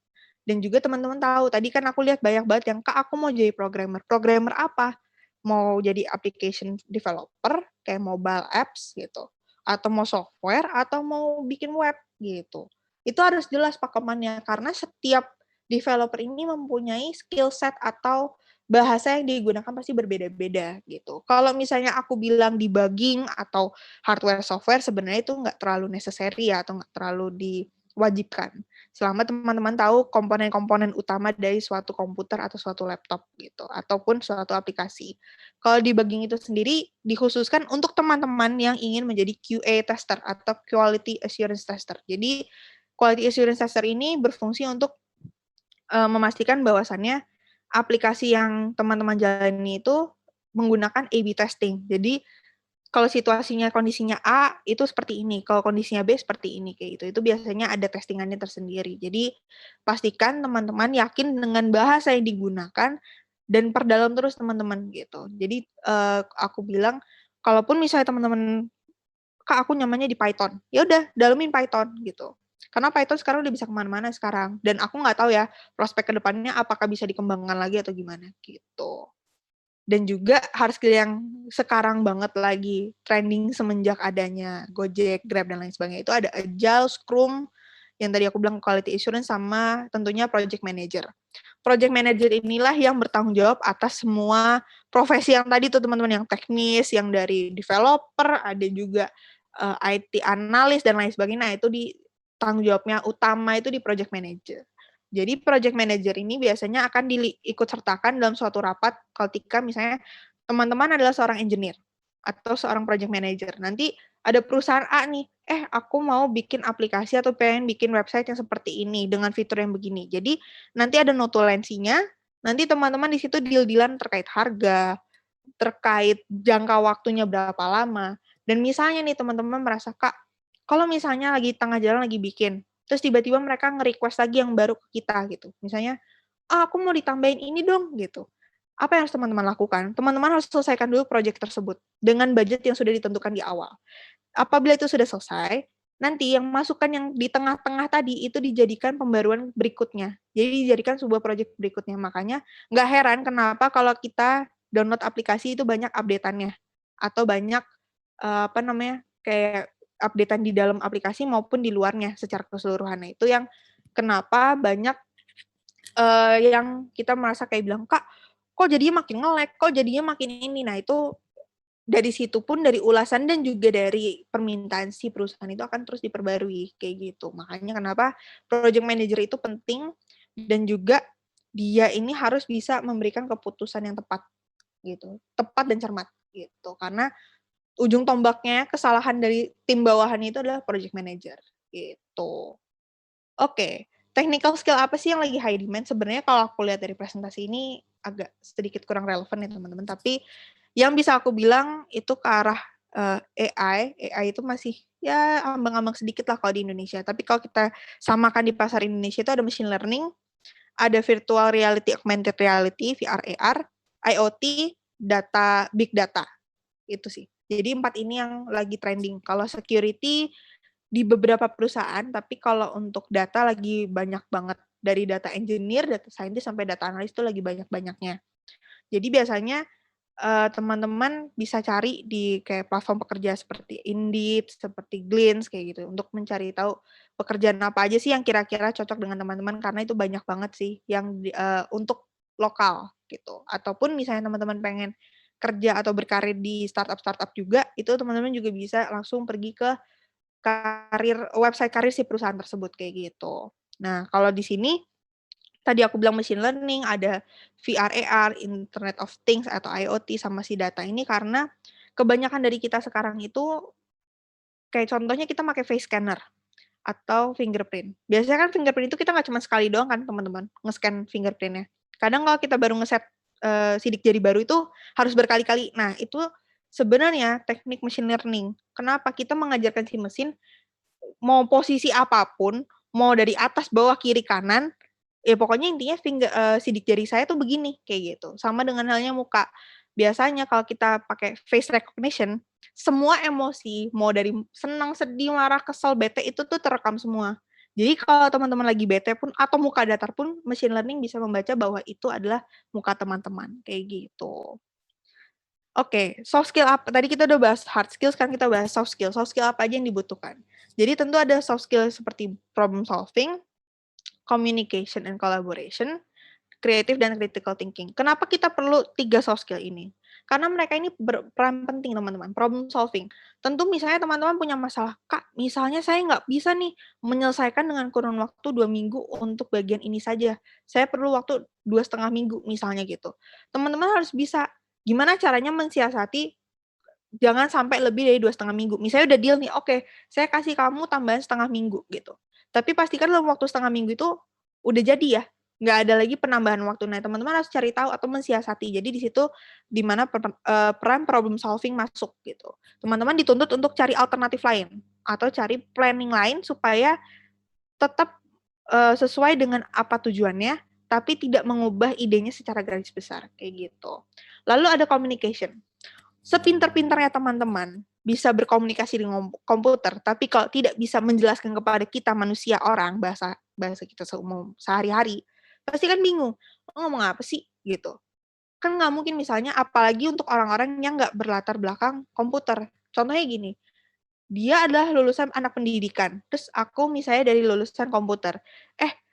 Dan juga teman-teman tahu, tadi kan aku lihat banyak banget yang, "Kak, aku mau jadi programmer." Programmer apa? mau jadi application developer kayak mobile apps gitu, atau mau software atau mau bikin web gitu. Itu harus jelas pakemannya karena setiap developer ini mempunyai skill set atau bahasa yang digunakan pasti berbeda-beda gitu. Kalau misalnya aku bilang debugging atau hardware software sebenarnya itu nggak terlalu necessary ya atau nggak terlalu diwajibkan. Selama teman-teman tahu komponen-komponen utama dari suatu komputer atau suatu laptop gitu, ataupun suatu aplikasi. Kalau debugging itu sendiri dikhususkan untuk teman-teman yang ingin menjadi QA tester atau quality assurance tester. Jadi quality assurance tester ini berfungsi untuk memastikan bahwasannya aplikasi yang teman-teman jalani itu menggunakan A/B testing. Jadi kalau situasinya kondisinya A itu seperti ini, kalau kondisinya B seperti ini kayak gitu. Itu biasanya ada testingannya tersendiri. Jadi pastikan teman-teman yakin dengan bahasa yang digunakan dan perdalam terus teman-teman gitu. Jadi aku bilang kalaupun misalnya teman-teman Kak aku nyamannya di Python, ya udah dalemin Python gitu. Karena Python sekarang udah bisa kemana-mana sekarang dan aku nggak tahu ya prospek kedepannya apakah bisa dikembangkan lagi atau gimana gitu. Dan juga hard skill yang sekarang banget lagi trending semenjak adanya Gojek, Grab, dan lain sebagainya itu ada Agile, Scrum, yang tadi aku bilang quality assurance, sama tentunya project manager. Project manager inilah yang bertanggung jawab atas semua profesi yang tadi tuh teman-teman, yang teknis, yang dari developer, ada juga IT analis, dan lain sebagainya. Nah, itu di tanggung jawabnya utama itu di project manager. Jadi project manager ini biasanya akan diikut sertakan dalam suatu rapat ketika misalnya teman-teman adalah seorang engineer atau seorang project manager. Nanti ada perusahaan A nih, aku mau bikin aplikasi atau pengen bikin website yang seperti ini dengan fitur yang begini. Jadi nanti ada notulensinya, nanti teman-teman di situ deal-dealan terkait harga, terkait jangka waktunya berapa lama. Dan misalnya nih teman-teman merasa, Kak, kalau misalnya lagi tengah jalan lagi bikin, terus tiba-tiba mereka nge-request lagi yang baru ke kita gitu. Misalnya, aku mau ditambahin ini dong gitu. Apa yang harus teman-teman lakukan? Teman-teman harus selesaikan dulu proyek tersebut dengan budget yang sudah ditentukan di awal. Apabila itu sudah selesai, nanti yang masukan yang di tengah-tengah tadi itu dijadikan pembaruan berikutnya. Jadi dijadikan sebuah proyek berikutnya. Makanya nggak heran kenapa kalau kita download aplikasi itu banyak update-annya atau banyak kayak update-an di dalam aplikasi maupun di luarnya secara keseluruhan. Nah, itu yang kenapa banyak yang kita merasa kayak bilang, "Kak, kok jadinya makin nge-lag, kok jadinya makin ini." Nah, itu dari situ pun, dari ulasan dan juga dari permintaan si perusahaan itu akan terus diperbarui, kayak gitu. Makanya kenapa project manager itu penting dan juga dia ini harus bisa memberikan keputusan yang tepat, gitu. Tepat dan cermat, gitu. Karena ujung tombaknya kesalahan dari tim bawahannya itu adalah project manager, gitu. Oke, technical skill apa sih yang lagi high demand? Sebenarnya kalau aku lihat dari presentasi ini agak sedikit kurang relevan ya teman-teman, tapi yang bisa aku bilang itu ke arah AI. AI itu masih ya ambang-ambang sedikit lah kalau di Indonesia. Tapi kalau kita samakan di pasar Indonesia itu ada machine learning, ada virtual reality, augmented reality, VR, AR, IoT, big data. Itu sih. Jadi 4 ini yang lagi trending. Kalau security di beberapa perusahaan, tapi kalau untuk data lagi banyak banget. Dari data engineer, data scientist, sampai data analis itu lagi banyak-banyaknya. Jadi biasanya teman-teman bisa cari di kayak platform pekerja seperti Indeed, seperti Glints, kayak gitu, untuk mencari tahu pekerjaan apa aja sih yang kira-kira cocok dengan teman-teman, karena itu banyak banget sih yang untuk lokal gitu. Ataupun misalnya teman-teman pengen kerja atau berkarir di startup-startup juga, itu teman-teman juga bisa langsung pergi ke website karir si perusahaan tersebut, kayak gitu. Nah, kalau di sini tadi aku bilang machine learning, ada VR, AR, Internet of Things atau IoT, sama si data ini karena kebanyakan dari kita sekarang itu kayak contohnya kita pakai face scanner atau fingerprint. Biasanya kan fingerprint itu kita nggak cuma sekali doang kan teman-teman, nge-scan fingerprint-nya. Kadang kalau kita baru nge-set sidik jari baru itu harus berkali-kali. Nah, itu sebenarnya teknik machine learning. Kenapa? Kita mengajarkan si mesin mau posisi apapun, mau dari atas, bawah, kiri, kanan, ya pokoknya intinya sidik jari saya tuh begini, kayak gitu. Sama dengan halnya muka. Biasanya kalau kita pakai face recognition, semua emosi, mau dari senang, sedih, marah, kesel, bete, itu tuh terekam semua. Jadi kalau teman-teman lagi bete pun atau muka datar pun, machine learning bisa membaca bahwa itu adalah muka teman-teman, kayak gitu. Oke, soft skill apa? Tadi kita udah bahas hard skill, sekarang kita bahas soft skill. Soft skill apa aja yang dibutuhkan? Jadi tentu ada soft skill seperti problem solving, communication and collaboration, creative dan critical thinking. Kenapa kita perlu 3 soft skill ini? Karena mereka ini berperan penting teman-teman. Problem solving. Tentu misalnya teman-teman punya masalah, Kak, misalnya saya nggak bisa nih menyelesaikan dengan kurun waktu 2 minggu untuk bagian ini saja. Saya perlu waktu 2,5 minggu misalnya gitu. Teman-teman harus bisa gimana caranya mensiasati jangan sampai lebih dari 2,5 minggu. Misalnya udah deal nih, oke, saya kasih kamu tambahan 1/2 minggu gitu. Tapi pastikan dalam waktu 1/2 minggu itu udah jadi ya, nggak ada lagi penambahan waktu. Nah, teman-teman harus cari tahu atau mensiasati. Jadi di situ di mana peran problem solving masuk gitu. Teman-teman dituntut untuk cari alternatif lain atau cari planning lain supaya tetap sesuai dengan apa tujuannya, tapi tidak mengubah idenya secara garis besar kayak gitu. Lalu ada communication. Sepintar-pintarnya teman-teman bisa berkomunikasi dengan komputer, tapi kalau tidak bisa menjelaskan kepada kita manusia orang bahasa kita seumum sehari-hari, pasti kan bingung, "Lo ngomong apa sih?" Gitu. Kan nggak mungkin misalnya apalagi untuk orang-orang yang nggak berlatar belakang komputer. Contohnya gini, dia adalah lulusan anak pendidikan, terus aku misalnya dari lulusan komputer.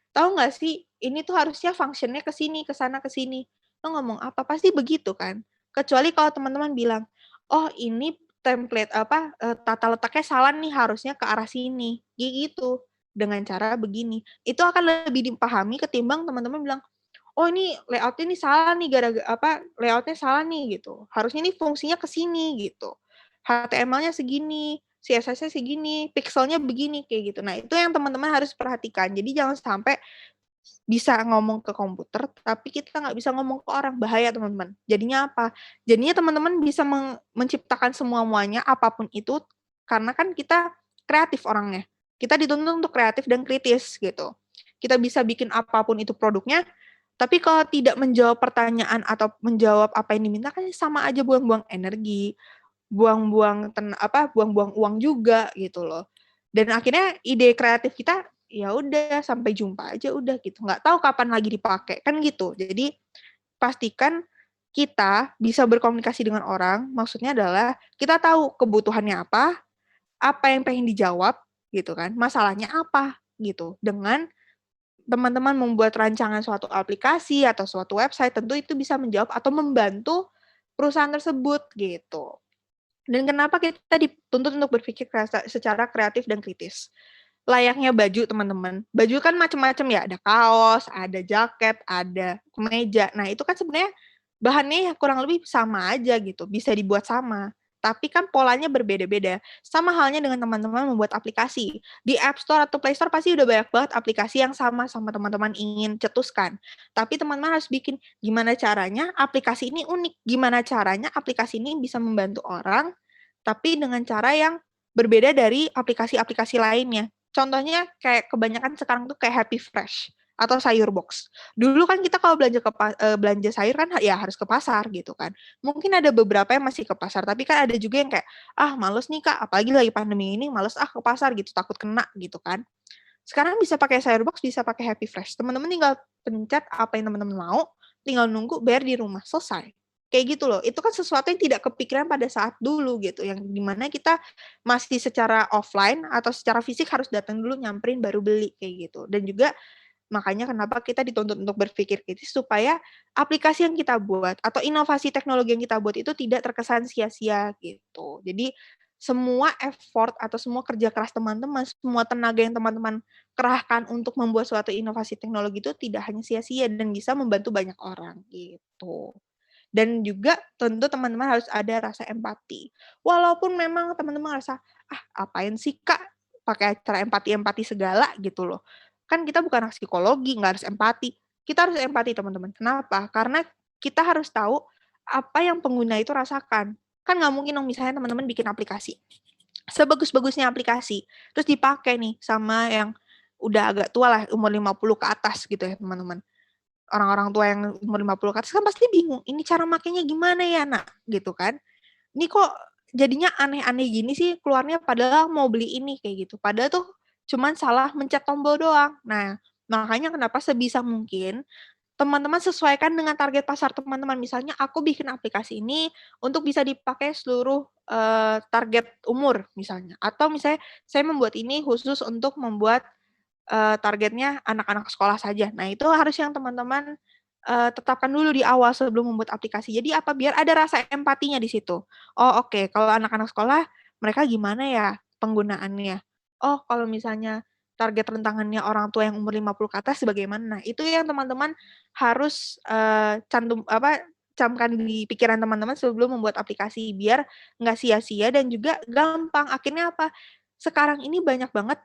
Tahu nggak sih, ini tuh harusnya function-nya ke sini, ke sana, ke sini. Lo ngomong apa? Pasti begitu kan. Kecuali kalau teman-teman bilang, "Oh, ini template apa, tata letaknya salah nih, harusnya ke arah sini." Gitu, dengan cara begini. Itu akan lebih dipahami ketimbang teman-teman bilang, "Oh, ini layout-nya nih salah nih, layout-nya salah nih," gitu. "Harusnya ini fungsinya ke sini," gitu. "HTML-nya segini, CSS-nya segini, pikselnya begini," kayak gitu. Nah, itu yang teman-teman harus perhatikan. Jadi jangan sampai bisa ngomong ke komputer, tapi kita nggak bisa ngomong ke orang, bahaya teman-teman. Jadinya apa? Jadinya teman-teman bisa menciptakan semua-muanya, apapun itu, karena kan kita kreatif orangnya. Kita dituntut untuk kreatif dan kritis gitu. Kita bisa bikin apapun itu produknya, tapi kalau tidak menjawab pertanyaan atau menjawab apa yang diminta kan sama aja buang-buang energi, buang-buang uang juga gitu loh. Dan akhirnya ide kreatif kita ya udah sampai jumpa aja udah gitu, nggak tahu kapan lagi dipakai, kan gitu. Jadi pastikan kita bisa berkomunikasi dengan orang, maksudnya adalah kita tahu kebutuhannya apa yang pengen dijawab gitu kan, masalahnya apa gitu. Dengan teman-teman membuat rancangan suatu aplikasi atau suatu website, tentu itu bisa menjawab atau membantu perusahaan tersebut gitu. Dan kenapa kita dituntut untuk berpikir secara kreatif dan kritis? Layaknya baju teman-teman. Baju kan macam-macam ya, ada kaos, ada jaket, ada kemeja. Nah, itu kan sebenarnya bahannya ya kurang lebih sama aja gitu, bisa dibuat sama. Tapi kan polanya berbeda-beda. Sama halnya dengan teman-teman membuat aplikasi. Di App Store atau Play Store pasti udah banyak banget aplikasi yang sama teman-teman ingin cetuskan. Tapi teman-teman harus bikin gimana caranya aplikasi ini unik, gimana caranya aplikasi ini bisa membantu orang, tapi dengan cara yang berbeda dari aplikasi-aplikasi lainnya. Contohnya kayak kebanyakan sekarang tuh kayak Happy Fresh atau Sayur Box. Dulu kan kita kalau belanja sayur kan ya harus ke pasar gitu kan. Mungkin ada beberapa yang masih ke pasar, tapi kan ada juga yang kayak, "Ah, males nih Kak, apalagi lagi pandemi ini, males ke pasar gitu, takut kena," gitu kan. Sekarang bisa pakai Sayur Box, bisa pakai Happy Fresh. Teman-teman tinggal pencet apa yang teman-teman mau, tinggal nunggu bayar di rumah, selesai. Kayak gitu loh. Itu kan sesuatu yang tidak kepikiran pada saat dulu gitu, yang dimana kita masih secara offline atau secara fisik harus datang dulu nyamperin baru beli kayak gitu. Dan juga makanya kenapa kita dituntut untuk berpikir kritis supaya aplikasi yang kita buat atau inovasi teknologi yang kita buat itu tidak terkesan sia-sia gitu. Jadi semua effort atau semua kerja keras teman-teman, semua tenaga yang teman-teman kerahkan untuk membuat suatu inovasi teknologi itu tidak hanya sia-sia dan bisa membantu banyak orang gitu. Dan juga tentu teman-teman harus ada rasa empati. Walaupun memang teman-teman ngerasa, "Ah, apain sih Kak, pakai acara empati-empati segala," gitu loh. Kan kita bukan anak psikologi, nggak harus empati. Kita harus empati teman-teman. Kenapa? Karena kita harus tahu apa yang pengguna itu rasakan. Kan nggak mungkin dong misalnya teman-teman bikin aplikasi. Sebagus-bagusnya aplikasi, terus dipakai nih sama yang udah agak tua lah, umur 50 ke atas gitu ya teman-teman. Orang-orang tua yang umur 50 ke atas kan pasti bingung, "Ini cara makainya gimana ya, Nak?" Gitu kan. "Ini kok jadinya aneh-aneh gini sih keluarnya padahal mau beli ini," kayak gitu. Padahal tuh cuman salah mencet tombol doang. Nah, makanya kenapa sebisa mungkin teman-teman sesuaikan dengan target pasar teman-teman. Misalnya aku bikin aplikasi ini untuk bisa dipakai seluruh, target umur misalnya, atau misalnya saya membuat ini khusus untuk membuat, targetnya anak-anak sekolah saja. Nah, itu harus yang teman-teman, tetapkan dulu di awal sebelum membuat aplikasi. Jadi apa, biar ada rasa empatinya di situ. Oh, oke, kalau anak-anak sekolah mereka gimana ya penggunaannya? Oh, kalau misalnya target rentangannya orang tua yang umur 50 ke atas bagaimana? Nah, itu yang teman-teman harus, camkan di pikiran teman-teman sebelum membuat aplikasi, biar nggak sia-sia dan juga gampang. Akhirnya apa, sekarang ini banyak banget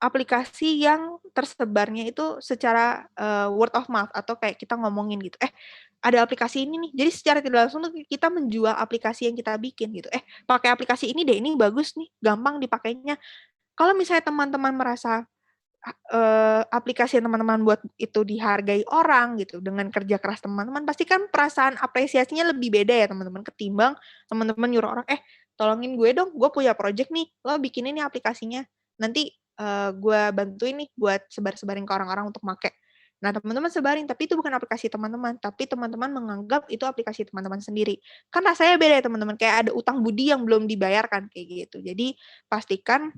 aplikasi yang tersebarnya itu secara, word of mouth atau kayak kita ngomongin gitu, "Eh, ada aplikasi ini nih." Jadi secara tidak langsung tuh kita menjual aplikasi yang kita bikin gitu, "Eh, pakai aplikasi ini deh, ini bagus nih, gampang dipakainya." Kalau misalnya teman-teman merasa, aplikasi yang teman-teman buat itu dihargai orang gitu, dengan kerja keras teman-teman, pasti kan perasaan apresiasinya lebih beda ya teman-teman, ketimbang teman-teman nyuruh orang, "Eh, tolongin gue dong, gue punya project nih, lo bikinin nih aplikasinya, nanti, gue bantuin nih buat sebar-sebarin ke orang-orang untuk make." Nah, teman-teman sebarin, tapi itu bukan aplikasi teman-teman, tapi teman-teman menganggap itu aplikasi teman-teman sendiri. Kan rasanya beda ya teman-teman, kayak ada utang budi yang belum dibayarkan, kayak gitu. Jadi, pastikan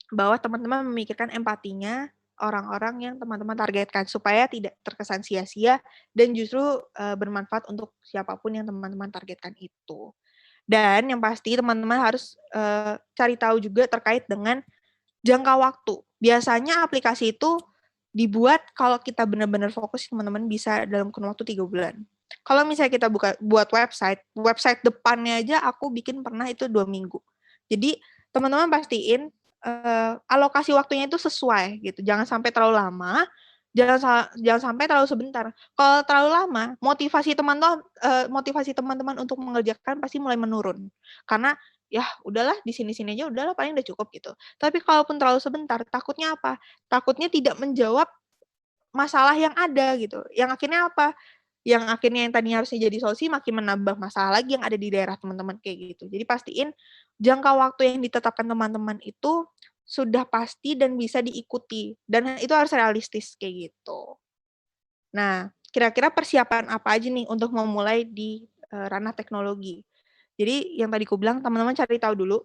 bahwa teman-teman memikirkan empatinya orang-orang yang teman-teman targetkan, supaya tidak terkesan sia-sia dan justru, bermanfaat untuk siapapun yang teman-teman targetkan itu. Dan yang pasti teman-teman harus, cari tahu juga terkait dengan jangka waktu. Biasanya aplikasi itu dibuat kalau kita benar-benar fokus, teman-teman bisa dalam kurun waktu 3 bulan. Kalau misalnya kita buat website depannya aja aku bikin pernah itu 2 minggu. Jadi teman-teman pastiin, alokasi waktunya itu sesuai gitu, jangan sampai terlalu lama, jangan sampai terlalu sebentar. Kalau terlalu lama, motivasi teman-teman untuk mengerjakan pasti mulai menurun. Karena, "Ya udahlah, di sini-sini aja udahlah paling udah cukup," gitu. Tapi kalaupun terlalu sebentar, takutnya apa? Takutnya tidak menjawab masalah yang ada gitu, yang akhirnya apa? Yang akhirnya yang tadinya harusnya jadi solusi makin menambah masalah lagi yang ada di daerah teman-teman, kayak gitu. Jadi pastiin jangka waktu yang ditetapkan teman-teman itu sudah pasti dan bisa diikuti, dan itu harus realistis, kayak gitu. Nah, kira-kira persiapan apa aja nih untuk memulai di, ranah teknologi? Jadi yang tadi kubilang teman-teman cari tahu dulu,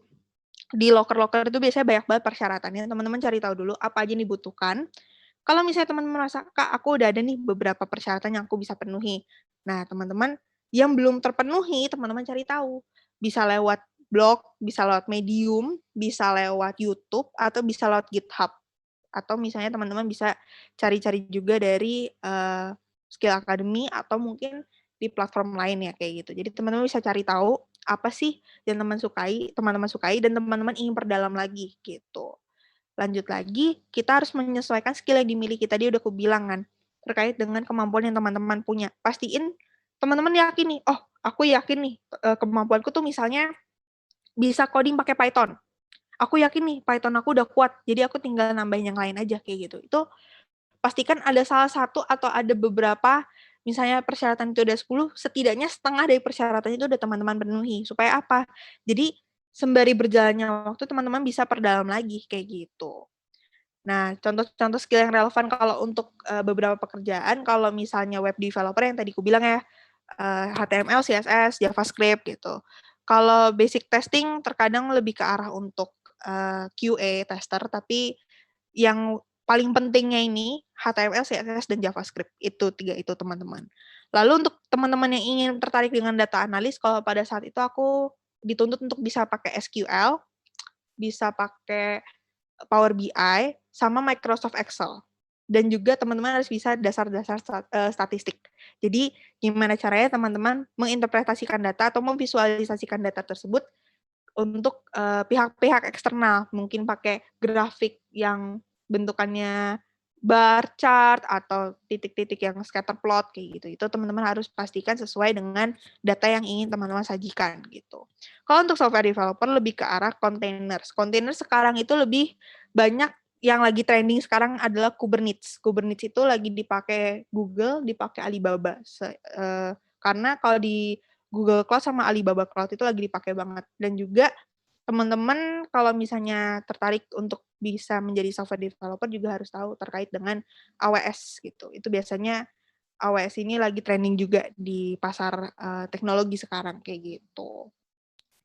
di loker-loker itu biasanya banyak banget persyaratannya, teman-teman cari tahu dulu apa aja yang dibutuhkan. Kalau misalnya teman-teman merasa, "Kak, aku udah ada nih beberapa persyaratan yang aku bisa penuhi." Nah, teman-teman yang belum terpenuhi, teman-teman cari tahu. Bisa lewat blog, bisa lewat Medium, bisa lewat YouTube, atau bisa lewat GitHub. Atau misalnya teman-teman bisa cari-cari juga dari, Skill Academy atau mungkin di platform lain ya, kayak gitu. Jadi teman-teman bisa cari tahu, apa sih yang teman-teman sukai dan teman-teman ingin perdalam lagi, gitu. Lanjut lagi, kita harus menyesuaikan skill yang dimiliki, tadi udah aku bilang kan, terkait dengan kemampuan yang teman-teman punya. Pastiin teman-teman yakin nih, "Oh, aku yakin nih, kemampuanku tuh misalnya bisa coding pakai Python. Aku yakin nih Python aku udah kuat, jadi aku tinggal nambahin yang lain aja," kayak gitu. Itu pastikan ada salah satu atau ada beberapa, misalnya persyaratan itu ada 10, setidaknya setengah dari persyaratan itu udah teman-teman penuhi. Supaya apa? Jadi sembari berjalannya waktu teman-teman bisa perdalam lagi, kayak gitu. Nah, contoh-contoh skill yang relevan kalau untuk, beberapa pekerjaan, kalau misalnya web developer yang tadi kubilang ya, HTML, CSS, JavaScript gitu. Kalau basic testing terkadang lebih ke arah untuk, QA tester, tapi yang paling pentingnya ini HTML, CSS, dan JavaScript, itu 3 itu teman-teman. Lalu untuk teman-teman yang ingin tertarik dengan data analis, kalau pada saat itu aku dituntut untuk bisa pakai SQL, bisa pakai Power BI, sama Microsoft Excel. Dan juga teman-teman harus bisa dasar-dasar statistik. Jadi gimana caranya teman-teman menginterpretasikan data atau memvisualisasikan data tersebut untuk, pihak-pihak eksternal, mungkin pakai grafik yang bentukannya bar chart atau titik-titik yang scatter plot kayak gitu. Itu teman-teman harus pastikan sesuai dengan data yang ingin teman-teman sajikan gitu. Kalau untuk software developer lebih ke arah containers. Container sekarang itu lebih banyak yang lagi trending sekarang adalah Kubernetes. Kubernetes itu lagi dipakai Google, dipakai Alibaba. Karena kalau di Google Cloud sama Alibaba Cloud itu lagi dipakai banget. Dan juga teman-teman kalau misalnya tertarik untuk bisa menjadi software developer juga harus tahu terkait dengan AWS gitu. Itu biasanya AWS ini lagi trending juga di pasar teknologi sekarang kayak gitu.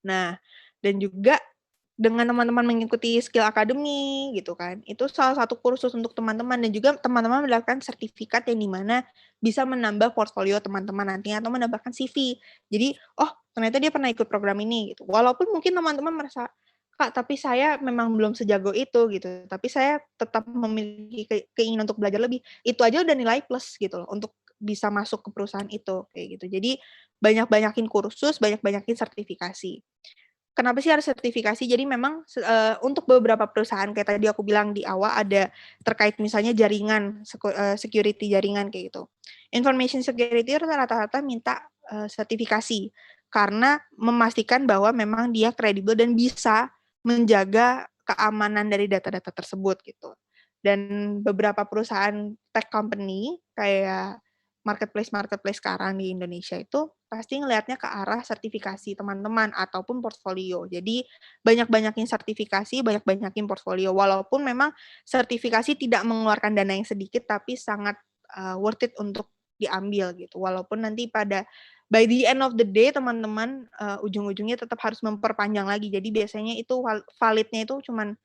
Nah, dan juga dengan teman-teman mengikuti Skill Academy gitu kan, itu salah satu kursus untuk teman-teman dan juga teman-teman mendapatkan sertifikat yang di mana bisa menambah portfolio teman-teman nantinya atau menambahkan CV. Jadi, oh ternyata dia pernah ikut program ini gitu. Walaupun mungkin teman-teman merasa, Kak, tapi saya memang belum sejago itu gitu, tapi saya tetap memiliki keinginan untuk belajar lebih. Itu aja udah nilai plus gitu loh untuk bisa masuk ke perusahaan itu kayak gitu. Jadi banyak-banyakin kursus, banyak-banyakin sertifikasi. Kenapa sih harus sertifikasi? Jadi memang untuk beberapa perusahaan kayak tadi aku bilang di awal ada terkait misalnya jaringan, security jaringan kayak gitu. Information security rata-rata minta sertifikasi karena memastikan bahwa memang dia kredibel dan bisa menjaga keamanan dari data-data tersebut gitu. Dan beberapa perusahaan tech company kayak marketplace sekarang di Indonesia itu pasti ngelihatnya ke arah sertifikasi teman-teman ataupun portfolio. Jadi banyak-banyakin sertifikasi, banyak-banyakin portfolio. Walaupun memang sertifikasi tidak mengeluarkan dana yang sedikit, tapi sangat worth it untuk diambil gitu. Walaupun nanti by the end of the day teman-teman ujung-ujungnya tetap harus memperpanjang lagi. Jadi biasanya itu validnya itu cuman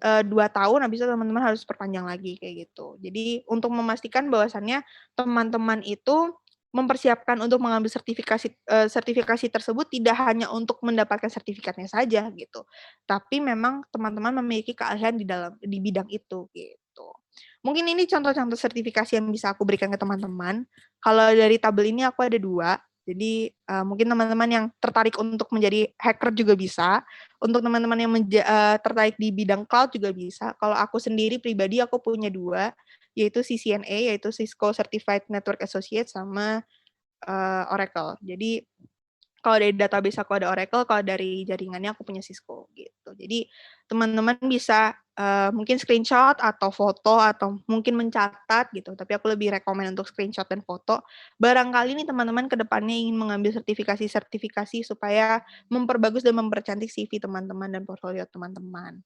2 tahun, habis itu teman-teman harus perpanjang lagi kayak gitu. Jadi untuk memastikan bahwasannya teman-teman itu mempersiapkan untuk mengambil sertifikasi tersebut tidak hanya untuk mendapatkan sertifikatnya saja gitu, tapi memang teman-teman memiliki keahlian di bidang itu gitu. Mungkin ini contoh-contoh sertifikasi yang bisa aku berikan ke teman-teman. Kalau dari tabel ini aku ada 2. Jadi mungkin teman-teman yang tertarik untuk menjadi hacker juga bisa. Untuk teman-teman yang tertarik di bidang cloud juga bisa. Kalau aku sendiri pribadi aku punya 2, yaitu CCNA, yaitu Cisco Certified Network Associate sama Oracle. Jadi kalau dari database aku ada Oracle, kalau dari jaringannya aku punya Cisco gitu. Jadi teman-teman bisa mungkin screenshot atau foto atau mungkin mencatat gitu. Tapi aku lebih rekomen untuk screenshot dan foto. Barangkali nih teman-teman ke depannya ingin mengambil sertifikasi supaya memperbagus dan mempercantik CV teman-teman dan portfolio teman-teman.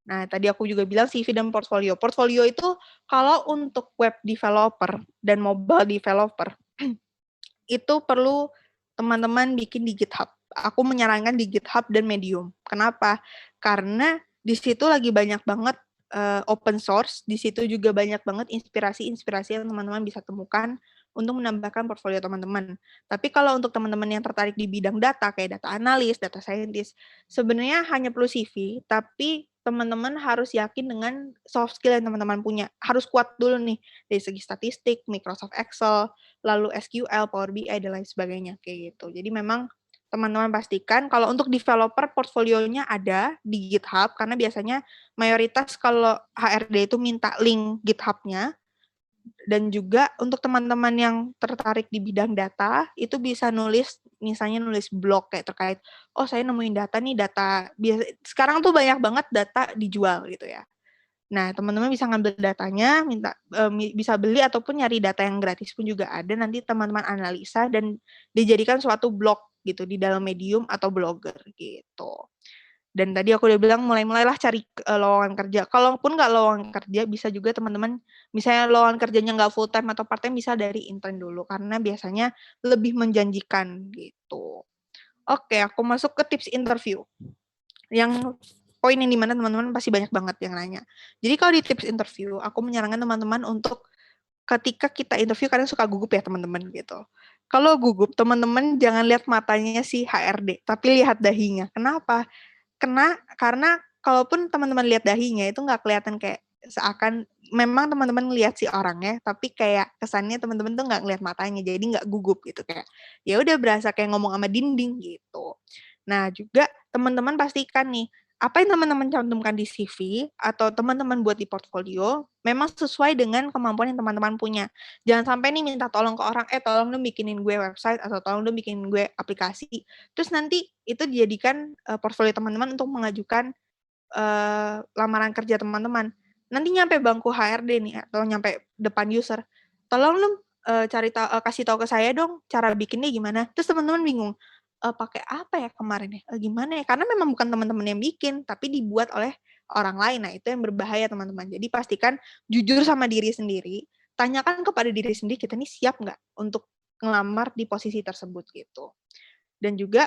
Nah, tadi aku juga bilang CV dan portfolio. Portfolio itu kalau untuk web developer dan mobile developer itu perlu teman-teman bikin di GitHub. Aku menyarankan di GitHub dan Medium. Kenapa? Karena di situ lagi banyak banget open source, di situ juga banyak banget inspirasi-inspirasi yang teman-teman bisa temukan untuk menambahkan portfolio teman-teman. Tapi kalau untuk teman-teman yang tertarik di bidang data, kayak data analis, data scientist, sebenarnya hanya perlu CV, tapi teman-teman harus yakin dengan soft skill yang teman-teman punya. Harus kuat dulu nih, dari segi statistik, Microsoft Excel, lalu SQL, Power BI, dan lain sebagainya, kayak gitu. Jadi memang teman-teman pastikan kalau untuk developer portfolionya ada di GitHub, karena biasanya mayoritas kalau HRD itu minta link GitHub-nya, dan juga untuk teman-teman yang tertarik di bidang data, itu bisa misalnya nulis blog kayak terkait, oh saya nemuin data nih, sekarang tuh banyak banget data dijual gitu ya. Nah, teman-teman bisa ngambil datanya, bisa beli ataupun nyari data yang gratis pun juga ada. Nanti teman-teman analisa dan dijadikan suatu blog gitu di dalam Medium atau Blogger gitu. Dan tadi aku udah bilang mulailah cari lowongan kerja. Kalaupun nggak lowongan kerja, bisa juga teman-teman, misalnya lowongan kerjanya nggak full time atau part time, bisa dari intern dulu karena biasanya lebih menjanjikan gitu. Oke, aku masuk ke tips interview. Yang poin yang dimana teman-teman pasti banyak banget yang nanya. Jadi kalau di tips interview, aku menyarankan teman-teman untuk ketika kita interview kadang suka gugup ya teman-teman gitu. Kalau gugup, teman-teman jangan lihat matanya si HRD, tapi lihat dahinya. Kenapa? Karena kalaupun teman-teman lihat dahinya itu nggak kelihatan kayak seakan memang teman-teman lihat si orangnya, tapi kayak kesannya teman-teman tuh nggak ngelihat matanya, jadi nggak gugup gitu kayak ya udah berasa kayak ngomong sama dinding gitu. Nah juga teman-teman pastikan nih apa yang teman-teman cantumkan di CV atau teman-teman buat di portfolio memang sesuai dengan kemampuan yang teman-teman punya. Jangan sampai nih minta tolong ke orang, tolong dong bikinin gue website atau tolong dong bikinin gue aplikasi. Terus nanti itu dijadikan portfolio teman-teman untuk mengajukan lamaran kerja teman-teman. Nanti nyampe bangku HRD nih atau nyampe depan user, tolong dong kasih tahu ke saya dong cara bikinnya gimana. Terus teman-teman bingung, pakai apa ya kemarin ya? Gimana ya? Karena memang bukan teman-teman yang bikin, tapi dibuat oleh orang lain. Nah, itu yang berbahaya teman-teman. Jadi pastikan jujur sama diri sendiri, tanyakan kepada diri sendiri, kita nih siap nggak untuk ngelamar di posisi tersebut gitu. Dan juga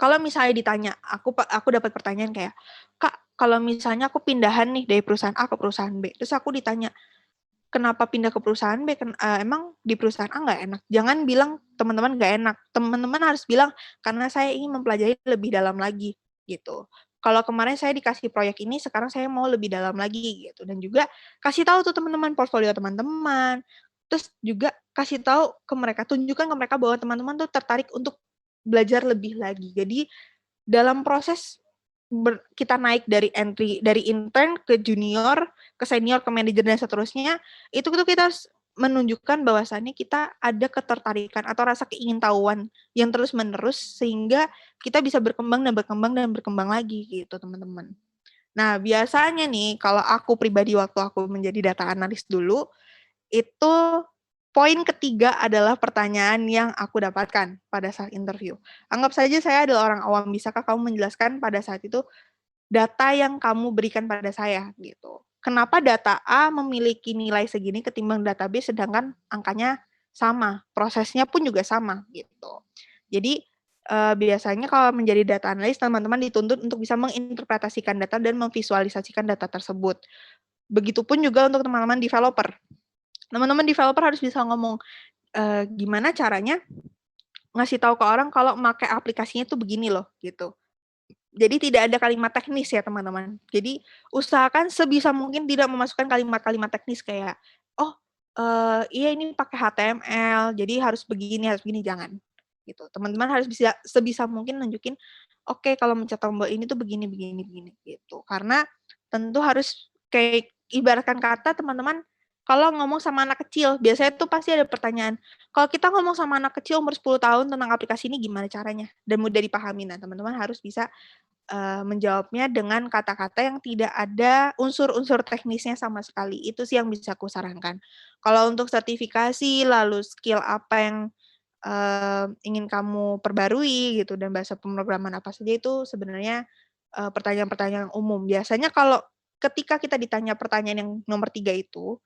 kalau misalnya ditanya, aku dapat pertanyaan kayak, "Kak, kalau misalnya aku pindahan nih dari perusahaan A ke perusahaan B," terus aku ditanya, "Kenapa pindah ke perusahaan B? Emang di perusahaan A nggak enak?" Jangan bilang teman-teman nggak enak, teman-teman harus bilang, "Karena saya ingin mempelajari lebih dalam lagi," gitu. Kalau kemarin saya dikasih proyek ini, sekarang saya mau lebih dalam lagi gitu. Dan juga kasih tahu tuh teman-teman portfolio teman-teman, terus juga kasih tahu ke mereka, tunjukkan ke mereka bahwa teman-teman tuh tertarik untuk belajar lebih lagi. Jadi dalam proses kita naik dari intern ke junior, ke senior, ke manajer dan seterusnya, itu tuh kita harus menunjukkan bahwasannya kita ada ketertarikan atau rasa keingintahuan yang terus-menerus sehingga kita bisa berkembang dan berkembang dan berkembang lagi gitu, teman-teman. Nah, biasanya nih kalau aku pribadi waktu aku menjadi data analis dulu, itu poin ketiga adalah pertanyaan yang aku dapatkan pada saat interview. Anggap saja saya adalah orang awam, bisakah kamu menjelaskan pada saat itu data yang kamu berikan pada saya gitu. Kenapa data A memiliki nilai segini ketimbang data B sedangkan angkanya sama, prosesnya pun juga sama gitu. Jadi biasanya kalau menjadi data analis teman-teman dituntut untuk bisa menginterpretasikan data dan memvisualisasikan data tersebut. Begitupun juga untuk teman-teman developer. Teman-teman developer harus bisa ngomong gimana caranya ngasih tahu ke orang kalau pakai aplikasinya tuh begini loh gitu. Jadi tidak ada kalimat teknis ya teman-teman. Jadi usahakan sebisa mungkin tidak memasukkan kalimat-kalimat teknis kayak, oh iya ini pakai HTML, jadi harus begini, jangan. Gitu. Teman-teman harus bisa sebisa mungkin nunjukin, oke kalau mencet tombol ini tuh begini gitu. Karena tentu harus kayak ibaratkan kata teman-teman kalau ngomong sama anak kecil, biasanya tuh pasti ada pertanyaan, kalau kita ngomong sama anak kecil umur 10 tahun tentang aplikasi ini gimana caranya? Dan mudah dipahami. Nah, teman-teman harus bisa menjawabnya dengan kata-kata yang tidak ada unsur-unsur teknisnya sama sekali. Itu sih yang bisa aku sarankan. Kalau untuk sertifikasi, lalu skill apa yang ingin kamu perbarui gitu dan bahasa pemrograman apa saja itu sebenarnya pertanyaan-pertanyaan umum. Biasanya kalau ketika kita ditanya pertanyaan yang nomor 3 itu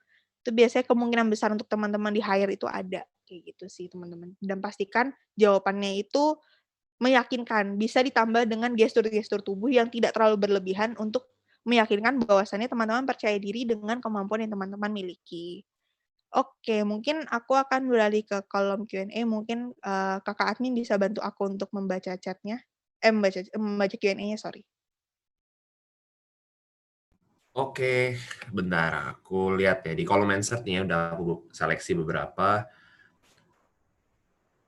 biasanya kemungkinan besar untuk teman-teman di-hire itu ada. Kayak gitu sih teman-teman. Dan pastikan jawabannya itu meyakinkan, bisa ditambah dengan gestur-gestur tubuh yang tidak terlalu berlebihan untuk meyakinkan bahwasannya teman-teman percaya diri dengan kemampuan yang teman-teman miliki. Oke, mungkin aku akan beralih ke kolom Q&A, mungkin, Kakak admin bisa bantu aku untuk membaca chat-nya? Membaca Q&A-nya, sorry. Oke, bentar aku lihat ya di kolom answer nih ya, udah aku seleksi beberapa.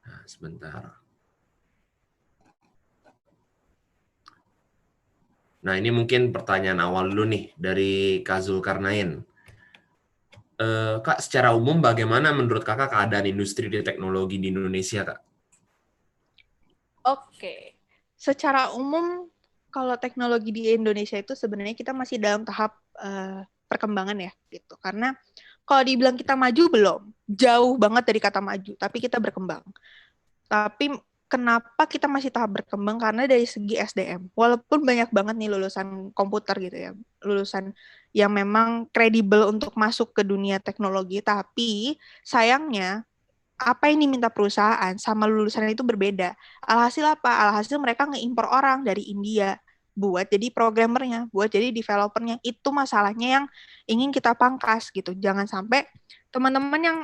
Nah, sebentar. Nah, ini mungkin pertanyaan awal dulu nih dari Kak Zulkarnain. Kak, secara umum bagaimana menurut Kakak keadaan industri di teknologi di Indonesia, Kak? Oke. Secara umum, kalau teknologi di Indonesia itu sebenarnya kita masih dalam tahap perkembangan ya, gitu. Karena kalau dibilang kita maju belum, jauh banget dari kata maju, tapi kita berkembang. Tapi kenapa kita masih tahap berkembang? Karena dari segi SDM, walaupun banyak banget nih lulusan komputer gitu ya, lulusan yang memang kredibel untuk masuk ke dunia teknologi, tapi sayangnya apa yang diminta perusahaan sama lulusan itu berbeda. Alhasil apa? Alhasil mereka ngeimpor orang dari India buat jadi programmernya, buat jadi developernya. Itu masalahnya yang ingin kita pangkas gitu. Jangan sampai teman-teman yang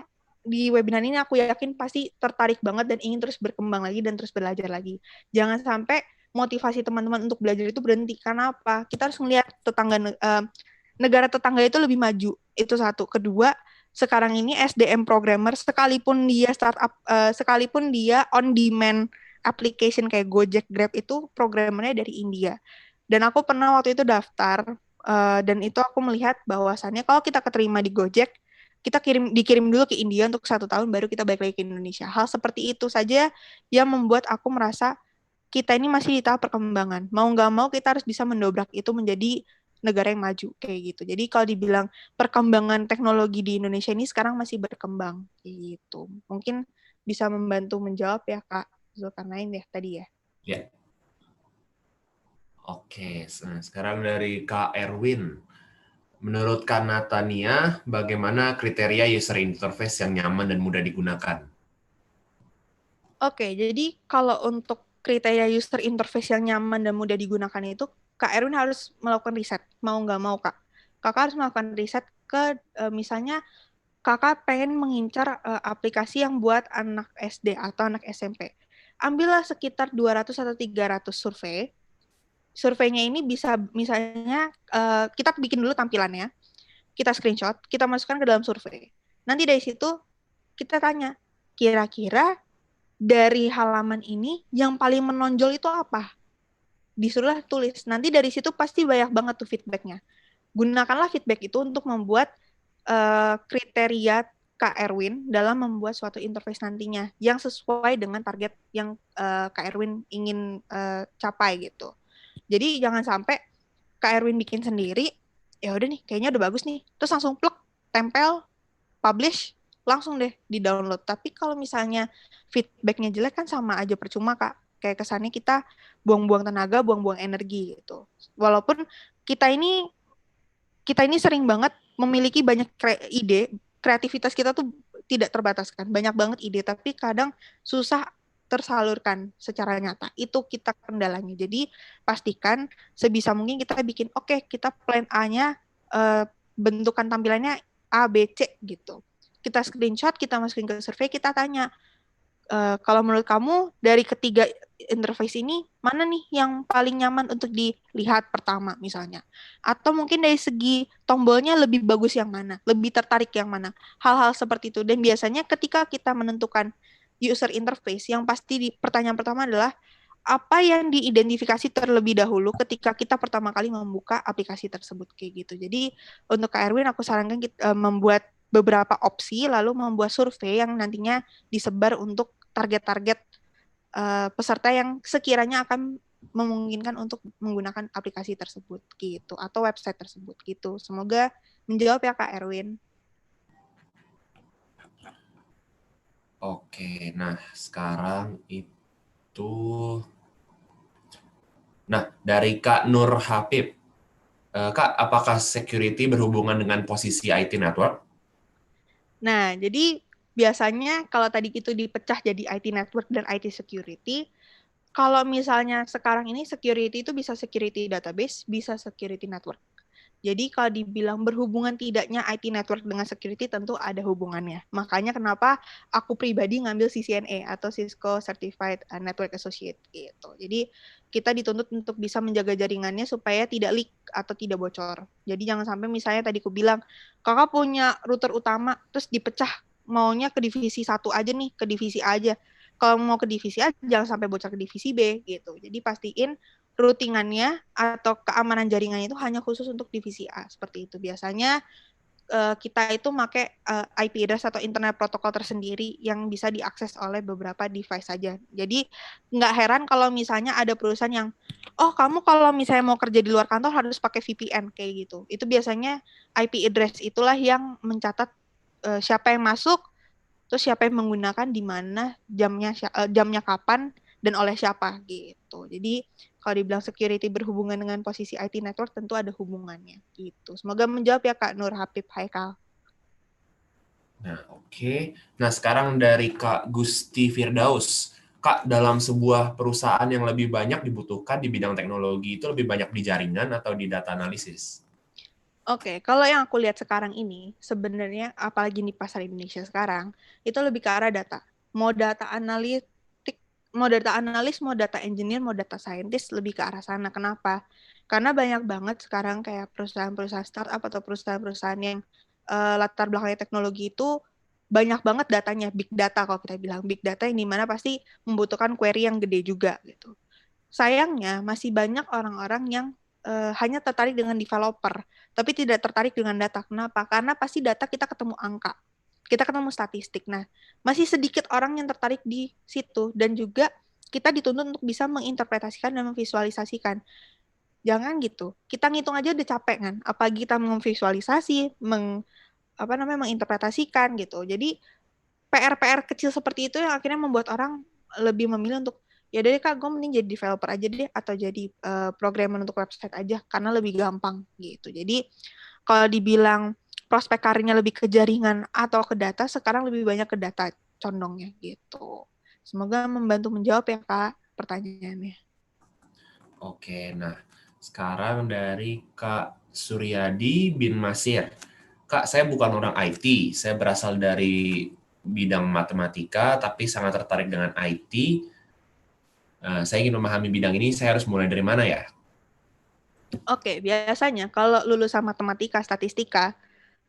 di webinar ini aku yakin pasti tertarik banget dan ingin terus berkembang lagi dan terus belajar lagi. Jangan sampai motivasi teman-teman untuk belajar itu berhenti. Karena apa? Kita harus melihat negara tetangga itu lebih maju. Itu satu. Kedua, sekarang ini SDM programmer sekalipun dia startup sekalipun dia on demand application kayak Gojek, Grab itu programmernya dari India. Dan aku pernah waktu itu daftar dan itu aku melihat bahwasannya kalau kita keterima di Gojek, kita dikirim dulu ke India untuk 1 tahun baru kita balik lagi ke Indonesia. Hal seperti itu saja yang membuat aku merasa kita ini masih di tahap perkembangan. Mau nggak mau kita harus bisa mendobrak itu menjadi negara yang maju kayak gitu. Jadi kalau dibilang perkembangan teknologi di Indonesia ini sekarang masih berkembang kayak gitu. Mungkin bisa membantu menjawab ya Kak Zulkarnain ya tadi ya. Ya. Oke, nah sekarang dari Kak Erwin. Menurut Kak Natania, bagaimana kriteria user interface yang nyaman dan mudah digunakan? Oke, jadi kalau untuk kriteria user interface yang nyaman dan mudah digunakan itu, Kak Erwin harus melakukan riset, mau nggak mau, Kak. Kakak harus melakukan riset ke, misalnya, Kakak pengen mengincar aplikasi yang buat anak SD atau anak SMP. Ambillah sekitar 200 atau 300 survei. Surveinya ini bisa, misalnya, kita bikin dulu tampilannya, kita screenshot, kita masukkan ke dalam survei. Nanti dari situ, kita tanya, kira-kira dari halaman ini yang paling menonjol itu apa? Disuruhlah tulis. Nanti dari situ pasti banyak banget tuh feedbacknya. Gunakanlah feedback itu untuk membuat kriteria Kak Erwin dalam membuat suatu interface nantinya yang sesuai dengan target yang Kak Erwin ingin capai gitu. Jadi jangan sampai Kak Erwin bikin sendiri, ya udah nih, kayaknya udah bagus nih, terus langsung plug, tempel, publish, langsung deh di-download. Tapi kalau misalnya feedbacknya jelek kan sama aja percuma, Kak. Kayak kesannya kita buang-buang tenaga, buang-buang energi gitu. Walaupun kita ini kita ini sering banget memiliki banyak ide, kreativitas kita tuh tidak terbataskan, banyak banget ide, tapi kadang susah tersalurkan secara nyata. Itu kita kendalanya. Jadi pastikan sebisa mungkin kita bikin, oke, kita plan A-nya, bentukan tampilannya A, B, C gitu. Kita screenshot, kita masukin ke survei, kita tanya, kalau menurut kamu dari ketiga interface ini mana nih yang paling nyaman untuk dilihat pertama misalnya, atau mungkin dari segi tombolnya lebih bagus yang mana, lebih tertarik yang mana, hal-hal seperti itu. Dan biasanya ketika kita menentukan user interface, yang pasti di pertanyaan pertama adalah apa yang diidentifikasi terlebih dahulu ketika kita pertama kali membuka aplikasi tersebut kayak gitu. Jadi untuk Kak Erwin aku sarankan kita membuat beberapa opsi lalu membuat survei yang nantinya disebar untuk target-target peserta yang sekiranya akan memungkinkan untuk menggunakan aplikasi tersebut gitu atau website tersebut gitu. Semoga menjawab ya Kak Erwin. Oke, nah sekarang itu, nah dari Kak Nur Habib, Kak, apakah security berhubungan dengan posisi IT network? Nah, jadi biasanya kalau tadi itu dipecah jadi IT network dan IT security, kalau misalnya sekarang ini security itu bisa security database, bisa security network. Jadi kalau dibilang berhubungan tidaknya IT network dengan security tentu ada hubungannya. Makanya kenapa aku pribadi ngambil CCNA atau Cisco Certified Network Associate gitu. Jadi kita dituntut untuk bisa menjaga jaringannya supaya tidak leak atau tidak bocor. Jadi jangan sampai misalnya tadi aku bilang, kakak punya router utama terus dipecah maunya ke divisi satu aja nih, ke divisi A aja. Kalau mau ke divisi A jangan sampai bocor ke divisi B gitu. Jadi pastiin routingannya atau keamanan jaringannya itu hanya khusus untuk divisi A seperti itu. Biasanya kita itu pakai IP address atau internet protokol tersendiri yang bisa diakses oleh beberapa device saja. Jadi nggak heran kalau misalnya ada perusahaan yang, oh kamu kalau misalnya mau kerja di luar kantor harus pakai VPN kayak gitu. Itu biasanya IP address itulah yang mencatat siapa yang masuk, terus siapa yang menggunakan di mana jamnya kapan dan oleh siapa gitu. Jadi kalau dibilang security berhubungan dengan posisi IT network tentu ada hubungannya gitu. Semoga menjawab ya Kak Nur Habib Haikal. Nah, oke. Nah, sekarang dari Kak Gusti Firdaus. Kak, dalam sebuah perusahaan yang lebih banyak dibutuhkan di bidang teknologi itu lebih banyak di jaringan atau di data analisis? Oke, kalau yang aku lihat sekarang ini, sebenarnya apalagi di pasar Indonesia sekarang, itu lebih ke arah data. Mau data analitik, mau data analis, mau data engineer, mau data scientist, lebih ke arah sana. Kenapa? Karena banyak banget sekarang kayak perusahaan-perusahaan startup atau perusahaan-perusahaan yang latar belakangnya teknologi itu banyak banget datanya, big data kalau kita bilang. Big data yang dimana pasti membutuhkan query yang gede juga gitu. Sayangnya masih banyak orang-orang yang hanya tertarik dengan developer, tapi tidak tertarik dengan data. Kenapa? Karena pasti data kita ketemu angka, kita ketemu statistik. Nah, masih sedikit orang yang tertarik di situ dan juga kita dituntut untuk bisa menginterpretasikan dan memvisualisasikan. Jangan gitu. Kita ngitung aja udah capek kan. Apalagi kita memvisualisasi, menginterpretasikan gitu. Jadi PR-PR kecil seperti itu yang akhirnya membuat orang lebih memilih untuk ya deh Kak, gue mending jadi developer aja deh atau jadi programmer untuk website aja karena lebih gampang gitu. Jadi kalau dibilang prospek karirnya lebih ke jaringan atau ke data, sekarang lebih banyak ke data condongnya gitu. Semoga membantu menjawab ya Kak pertanyaannya. Oke, nah sekarang dari Kak Suryadi bin Masir. Kak, saya bukan orang IT, saya berasal dari bidang matematika, tapi sangat tertarik dengan IT. Saya ingin memahami bidang ini, saya harus mulai dari mana ya? Oke, biasanya kalau lulusan matematika, statistika,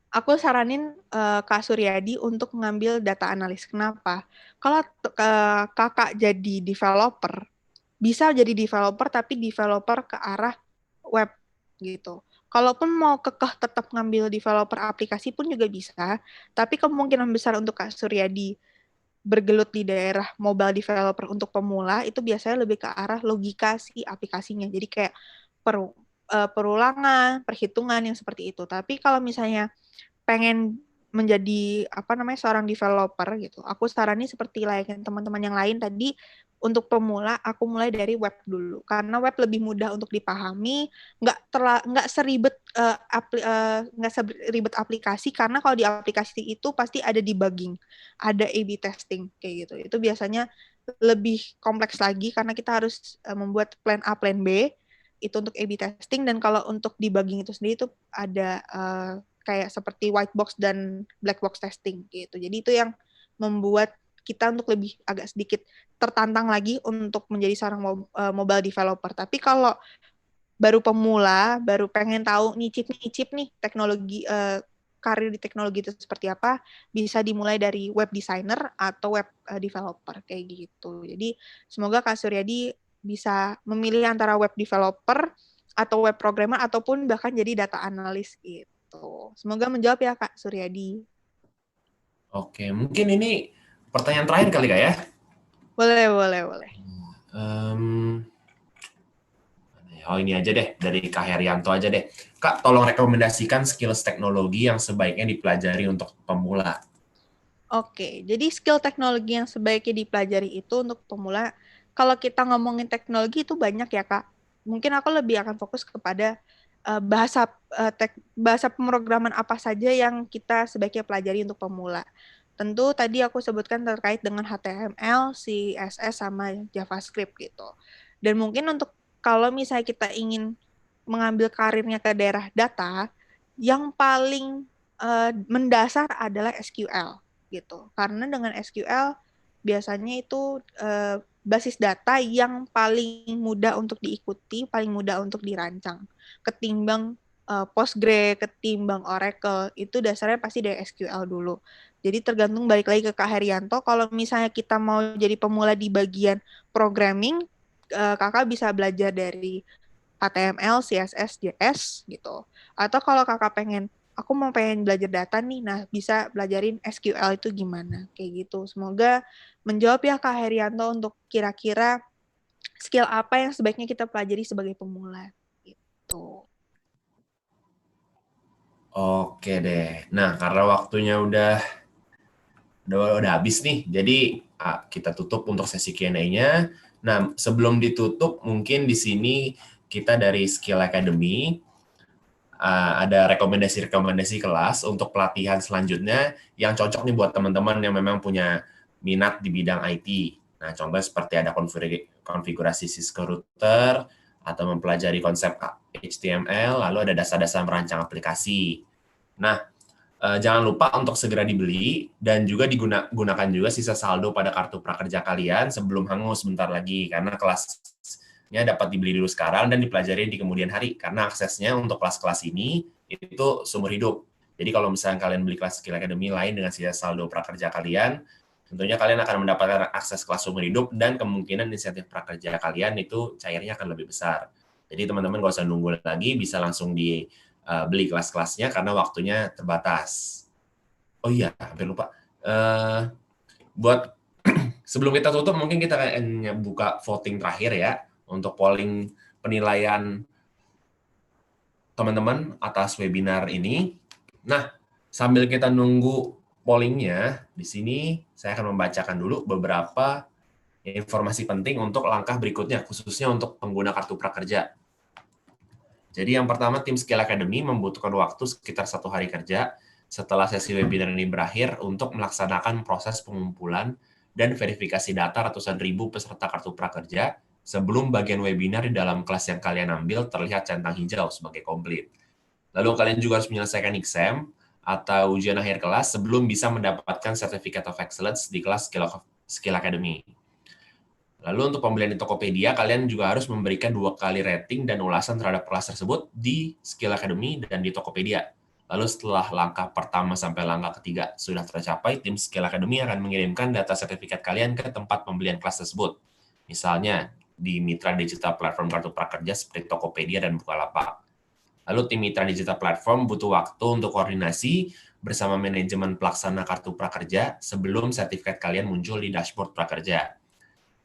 aku saranin Kak Suryadi untuk mengambil data analis. Kenapa? Kalau kakak jadi developer, bisa jadi developer tapi developer ke arah web gitu. Kalaupun mau kekeh tetap ngambil developer aplikasi pun juga bisa, tapi kemungkinan besar untuk Kak Suryadi bergelut di daerah mobile developer untuk pemula itu biasanya lebih ke arah logika si aplikasinya. Jadi kayak perulangan, perhitungan yang seperti itu. Tapi kalau misalnya pengen menjadi apa namanya seorang developer gitu. Aku saranin seperti layaknya teman-teman yang lain tadi untuk pemula aku mulai dari web dulu karena web lebih mudah untuk dipahami, nggak seribet nggak seribet aplikasi karena kalau di aplikasi itu pasti ada debugging, ada A/B testing kayak gitu. Itu biasanya lebih kompleks lagi karena kita harus membuat plan A, plan B itu untuk A/B testing dan kalau untuk debugging itu sendiri itu ada kayak seperti white box dan black box testing gitu. Jadi itu yang membuat kita untuk lebih agak sedikit tertantang lagi untuk menjadi seorang mobile developer. Tapi kalau baru pemula, baru pengen tahu nyicip nih teknologi karir di teknologi itu seperti apa, bisa dimulai dari web designer atau web developer kayak gitu. Jadi semoga Kak Suryadi bisa memilih antara web developer atau web programmer ataupun bahkan jadi data analis gitu. Semoga menjawab ya Kak Suryadi. Oke, mungkin ini pertanyaan terakhir kali Kak ya? Boleh, boleh, boleh. Em, ini aja deh, dari Kak Herianto aja deh. Kak, tolong rekomendasikan skills teknologi yang sebaiknya dipelajari untuk pemula. Oke, jadi skill teknologi yang sebaiknya dipelajari itu untuk pemula, kalau kita ngomongin teknologi itu banyak ya Kak. Mungkin aku lebih akan fokus kepada bahasa pemrograman apa saja yang kita sebaiknya pelajari untuk pemula. Tentu tadi aku sebutkan terkait dengan HTML, CSS, sama JavaScript gitu. Dan mungkin untuk kalau misalnya kita ingin mengambil karirnya ke daerah data, yang paling mendasar adalah SQL gitu. Karena dengan SQL biasanya itu basis data yang paling mudah untuk diikuti, paling mudah untuk dirancang. Ketimbang Postgre, ketimbang Oracle, itu dasarnya pasti dari SQL dulu. Jadi tergantung balik lagi ke Kak Herianto, kalau misalnya kita mau jadi pemula di bagian programming, kakak bisa belajar dari HTML, CSS, JS gitu. Atau kalau kakak aku mau pengen belajar data nih, nah bisa belajarin SQL itu gimana, kayak gitu. Semoga menjawab ya Kak Herianto untuk kira-kira skill apa yang sebaiknya kita pelajari sebagai pemula. Gitu. Oke deh. Nah, karena waktunya udah habis nih, jadi kita tutup untuk sesi Q&A-nya. Nah, sebelum ditutup, mungkin di sini kita dari Skill Academy ada rekomendasi-rekomendasi kelas untuk pelatihan selanjutnya yang cocok nih buat teman-teman yang memang punya minat di bidang IT. Nah, contohnya seperti ada konfigurasi Cisco router, atau mempelajari konsep HTML, lalu ada dasar-dasar merancang aplikasi. Nah, jangan lupa untuk segera dibeli dan juga digunakan juga sisa saldo pada kartu prakerja kalian sebelum hangus sebentar lagi, karena kelasnya dapat dibeli dulu sekarang dan dipelajari di kemudian hari, karena aksesnya untuk kelas-kelas ini itu seumur hidup. Jadi kalau misalnya kalian beli kelas Skill Academy lain dengan sisa saldo prakerja kalian, tentunya kalian akan mendapatkan akses kelas seumur hidup dan kemungkinan insentif prakerja kalian itu cairnya akan lebih besar. Jadi teman-teman nggak usah nunggu lagi, bisa langsung beli kelas-kelasnya karena waktunya terbatas. Oh iya, hampir lupa. Buat sebelum kita tutup, mungkin kita akan buka voting terakhir ya untuk polling penilaian teman-teman atas webinar ini. Nah, sambil kita nunggu pollingnya, di sini saya akan membacakan dulu beberapa informasi penting untuk langkah berikutnya, khususnya untuk pengguna kartu prakerja. Jadi yang pertama, tim Skill Academy membutuhkan waktu sekitar 1 hari kerja setelah sesi webinar ini berakhir untuk melaksanakan proses pengumpulan dan verifikasi data ratusan ribu peserta kartu prakerja sebelum bagian webinar di dalam kelas yang kalian ambil terlihat centang hijau sebagai komplit. Lalu kalian juga harus menyelesaikan exam atau ujian akhir kelas sebelum bisa mendapatkan Certificate of Excellence di kelas Skill Academy. Lalu untuk pembelian di Tokopedia, kalian juga harus memberikan 2 kali rating dan ulasan terhadap kelas tersebut di Skill Academy dan di Tokopedia. Lalu setelah langkah pertama sampai langkah ketiga sudah tercapai, tim Skill Academy akan mengirimkan data sertifikat kalian ke tempat pembelian kelas tersebut. Misalnya di mitra digital platform kartu prakerja seperti Tokopedia dan Bukalapak. Lalu tim mitra digital platform butuh waktu untuk koordinasi bersama manajemen pelaksana kartu prakerja sebelum sertifikat kalian muncul di dashboard prakerja.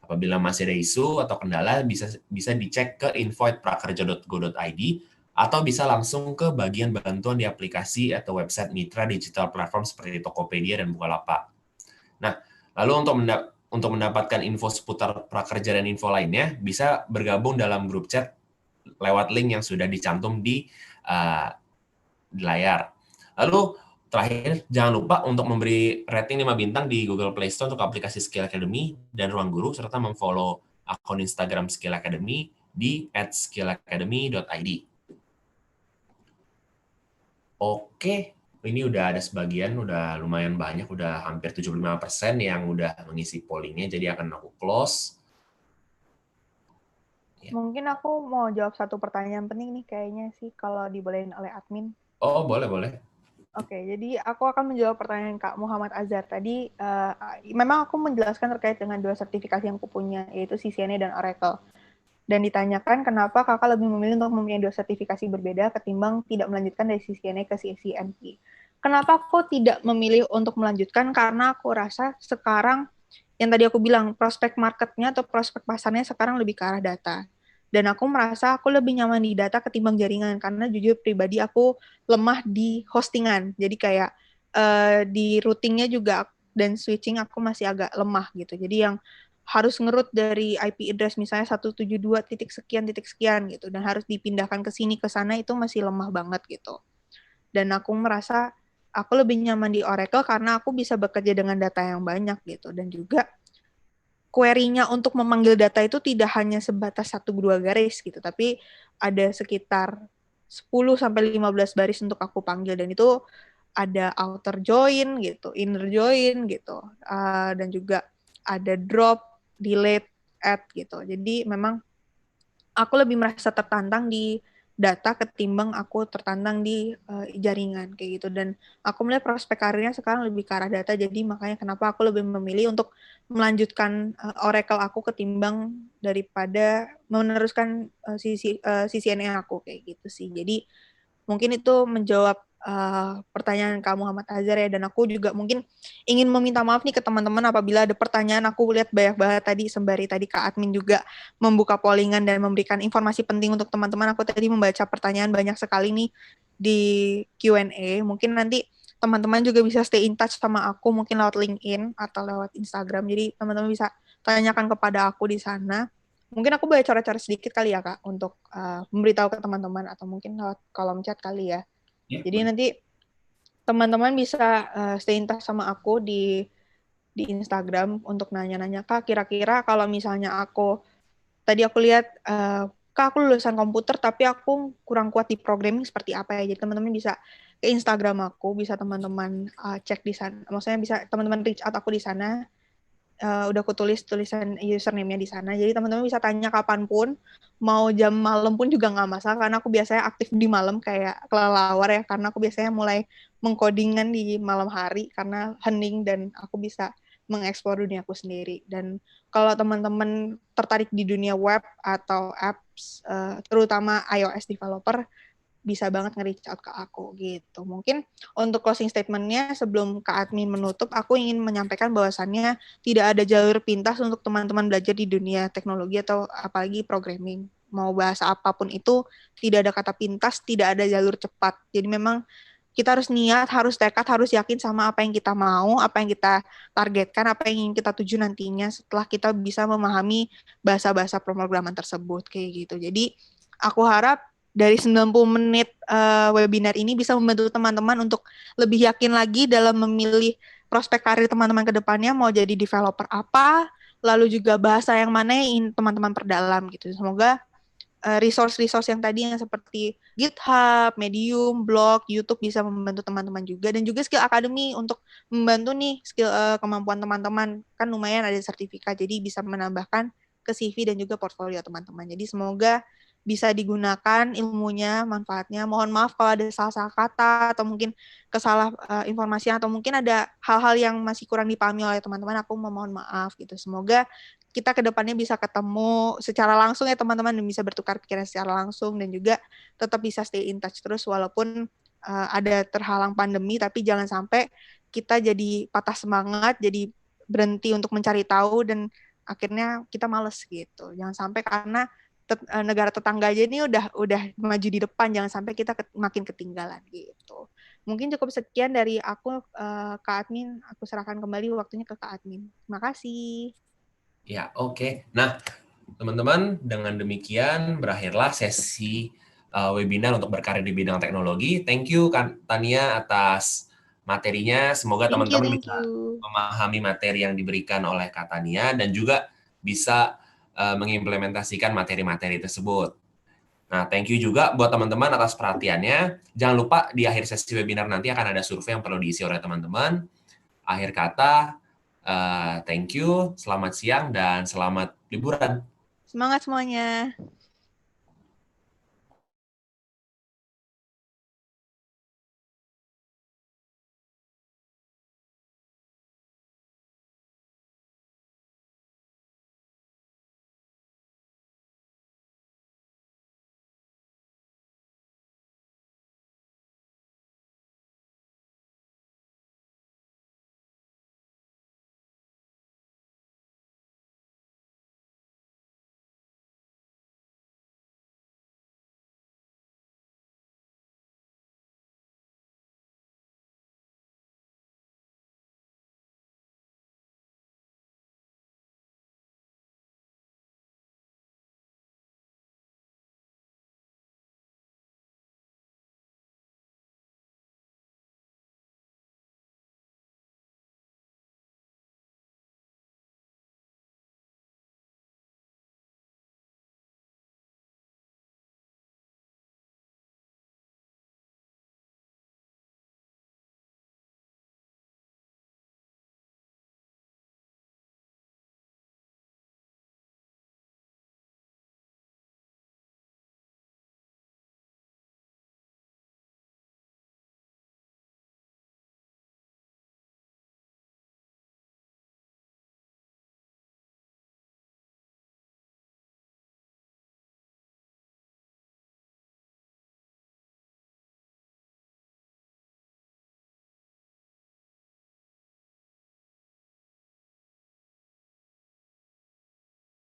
Apabila masih ada isu atau kendala, bisa dicek ke info@prakerja.go.id atau bisa langsung ke bagian bantuan di aplikasi atau website mitra digital platform seperti Tokopedia dan Bukalapak. Nah, lalu untuk mendapatkan info seputar prakerja dan info lainnya, bisa bergabung dalam grup chat lewat link yang sudah dicantum di layar. Lalu terakhir, jangan lupa untuk memberi rating 5 bintang di Google Play Store untuk aplikasi Skill Academy dan Ruang Guru, serta memfollow akun Instagram Skill Academy di @skillacademy.id. Oke, ini udah ada sebagian, udah lumayan banyak, udah hampir 75% yang udah mengisi pollingnya, jadi akan aku close. Mungkin aku mau jawab satu pertanyaan penting nih kayaknya sih kalau dibolehin oleh admin. Oh, boleh. Oke, jadi aku akan menjawab pertanyaan Kak Muhammad Azhar tadi. Memang aku menjelaskan terkait dengan 2 sertifikasi yang aku punya, yaitu CCNA dan Oracle. Dan ditanyakan kenapa kakak lebih memilih untuk mempunyai 2 sertifikasi berbeda ketimbang tidak melanjutkan dari CCNA ke CCNP. Kenapa aku tidak memilih untuk melanjutkan? Karena aku rasa sekarang, yang tadi aku bilang, prospek marketnya atau prospek pasarnya sekarang lebih ke arah data. Dan aku merasa aku lebih nyaman di data ketimbang jaringan, karena jujur pribadi aku lemah di hostingan. Jadi kayak di routingnya juga dan switching aku masih agak lemah gitu. Jadi yang harus ngerut dari IP address misalnya 172 titik sekian gitu, dan harus dipindahkan ke sini ke sana itu masih lemah banget gitu. Dan aku merasa aku lebih nyaman di Oracle karena aku bisa bekerja dengan data yang banyak gitu, dan juga query-nya untuk memanggil data itu tidak hanya sebatas 1-2 garis gitu, tapi ada sekitar 10-15 baris untuk aku panggil, dan itu ada outer join gitu, inner join gitu, dan juga ada drop, delete, add gitu. Jadi memang aku lebih merasa tertantang di data ketimbang aku tertantang di jaringan kayak gitu. Dan aku melihat prospek karirnya sekarang lebih ke arah data, jadi makanya kenapa aku lebih memilih untuk melanjutkan Oracle aku ketimbang daripada meneruskan CCNA aku kayak gitu sih. Jadi mungkin itu menjawab pertanyaan Kak Muhammad Azhar ya, dan aku juga mungkin ingin meminta maaf nih ke teman-teman apabila ada pertanyaan, aku lihat banyak banget tadi sembari tadi Kak Admin juga membuka pollingan dan memberikan informasi penting untuk teman-teman. Aku tadi membaca pertanyaan banyak sekali nih di Q&A. Mungkin nanti teman-teman juga bisa stay in touch sama aku mungkin lewat LinkedIn atau lewat Instagram. Jadi teman-teman bisa tanyakan kepada aku di sana. Mungkin aku boleh cara-cara sedikit kali ya Kak untuk memberitahu ke teman-teman, atau mungkin lewat kolom chat kali ya. Jadi nanti teman-teman bisa stay in touch sama aku di Instagram untuk nanya-nanya, Kak kira-kira kalau misalnya tadi aku lihat, Kak aku lulusan komputer tapi aku kurang kuat di programming seperti apa ya. Jadi teman-teman bisa ke Instagram aku, bisa teman-teman cek di sana. Maksudnya bisa teman-teman reach out aku di sana. Udah aku tulis tulisan username-nya di sana. Jadi teman-teman bisa tanya kapanpun, mau jam malam pun juga nggak masalah, karena aku biasanya aktif di malam kayak kelelawar ya, karena aku biasanya mulai mengkodingan di malam hari karena hening dan aku bisa mengeksplor dunia aku sendiri. Dan kalau teman-teman tertarik di dunia web atau apps, terutama iOS developer, bisa banget nge-reach out ke aku gitu. Mungkin untuk closing statement-nya sebelum Kak Admin menutup, aku ingin menyampaikan bahwasannya tidak ada jalur pintas untuk teman-teman belajar di dunia teknologi atau apalagi programming. Mau bahasa apapun itu, tidak ada kata pintas, tidak ada jalur cepat. Jadi memang kita harus niat, harus tekad, harus yakin sama apa yang kita mau, apa yang kita targetkan, apa yang ingin kita tuju nantinya setelah kita bisa memahami bahasa-bahasa pemrograman tersebut kayak gitu. Jadi aku harap dari 90 menit webinar ini bisa membantu teman-teman untuk lebih yakin lagi dalam memilih prospek karir teman-teman ke depannya, mau jadi developer apa, lalu juga bahasa yang mana yang ingin teman-teman perdalam gitu. Semoga resource-resource yang tadi yang seperti GitHub, Medium, blog, YouTube bisa membantu teman-teman juga, dan juga skill academy untuk membantu nih skill kemampuan teman-teman, kan lumayan ada sertifikat, jadi bisa menambahkan ke CV dan juga portfolio teman-teman. Jadi semoga bisa digunakan ilmunya, manfaatnya. Mohon maaf kalau ada salah-salah kata atau mungkin kesalah informasi, atau mungkin ada hal-hal yang masih kurang dipahami oleh teman-teman, aku memohon maaf gitu. Semoga kita ke depannya bisa ketemu secara langsung ya teman-teman, dan bisa bertukar pikiran secara langsung, dan juga tetap bisa stay in touch terus walaupun ada terhalang pandemi, tapi jangan sampai kita jadi patah semangat, jadi berhenti untuk mencari tahu, dan akhirnya kita males gitu. Jangan sampai karena negara tetangga aja ini udah maju di depan, jangan sampai kita makin ketinggalan gitu. Mungkin cukup sekian dari aku, Kak Admin. Aku serahkan kembali waktunya ke Kak Admin. Terima kasih. Ya, oke. Nah, teman-teman, dengan demikian berakhirlah sesi webinar untuk berkarir di bidang teknologi. Thank you, Tania, atas materinya. Semoga Thank you, teman-teman thank bisa you. memahami materi yang diberikan oleh Kak Tania dan juga bisa mengimplementasikan materi-materi tersebut. Nah, thank you juga buat teman-teman atas perhatiannya. Jangan lupa di akhir sesi webinar nanti akan ada survei yang perlu diisi oleh teman-teman. Akhir kata, thank you, selamat siang, dan selamat liburan. Semangat semuanya.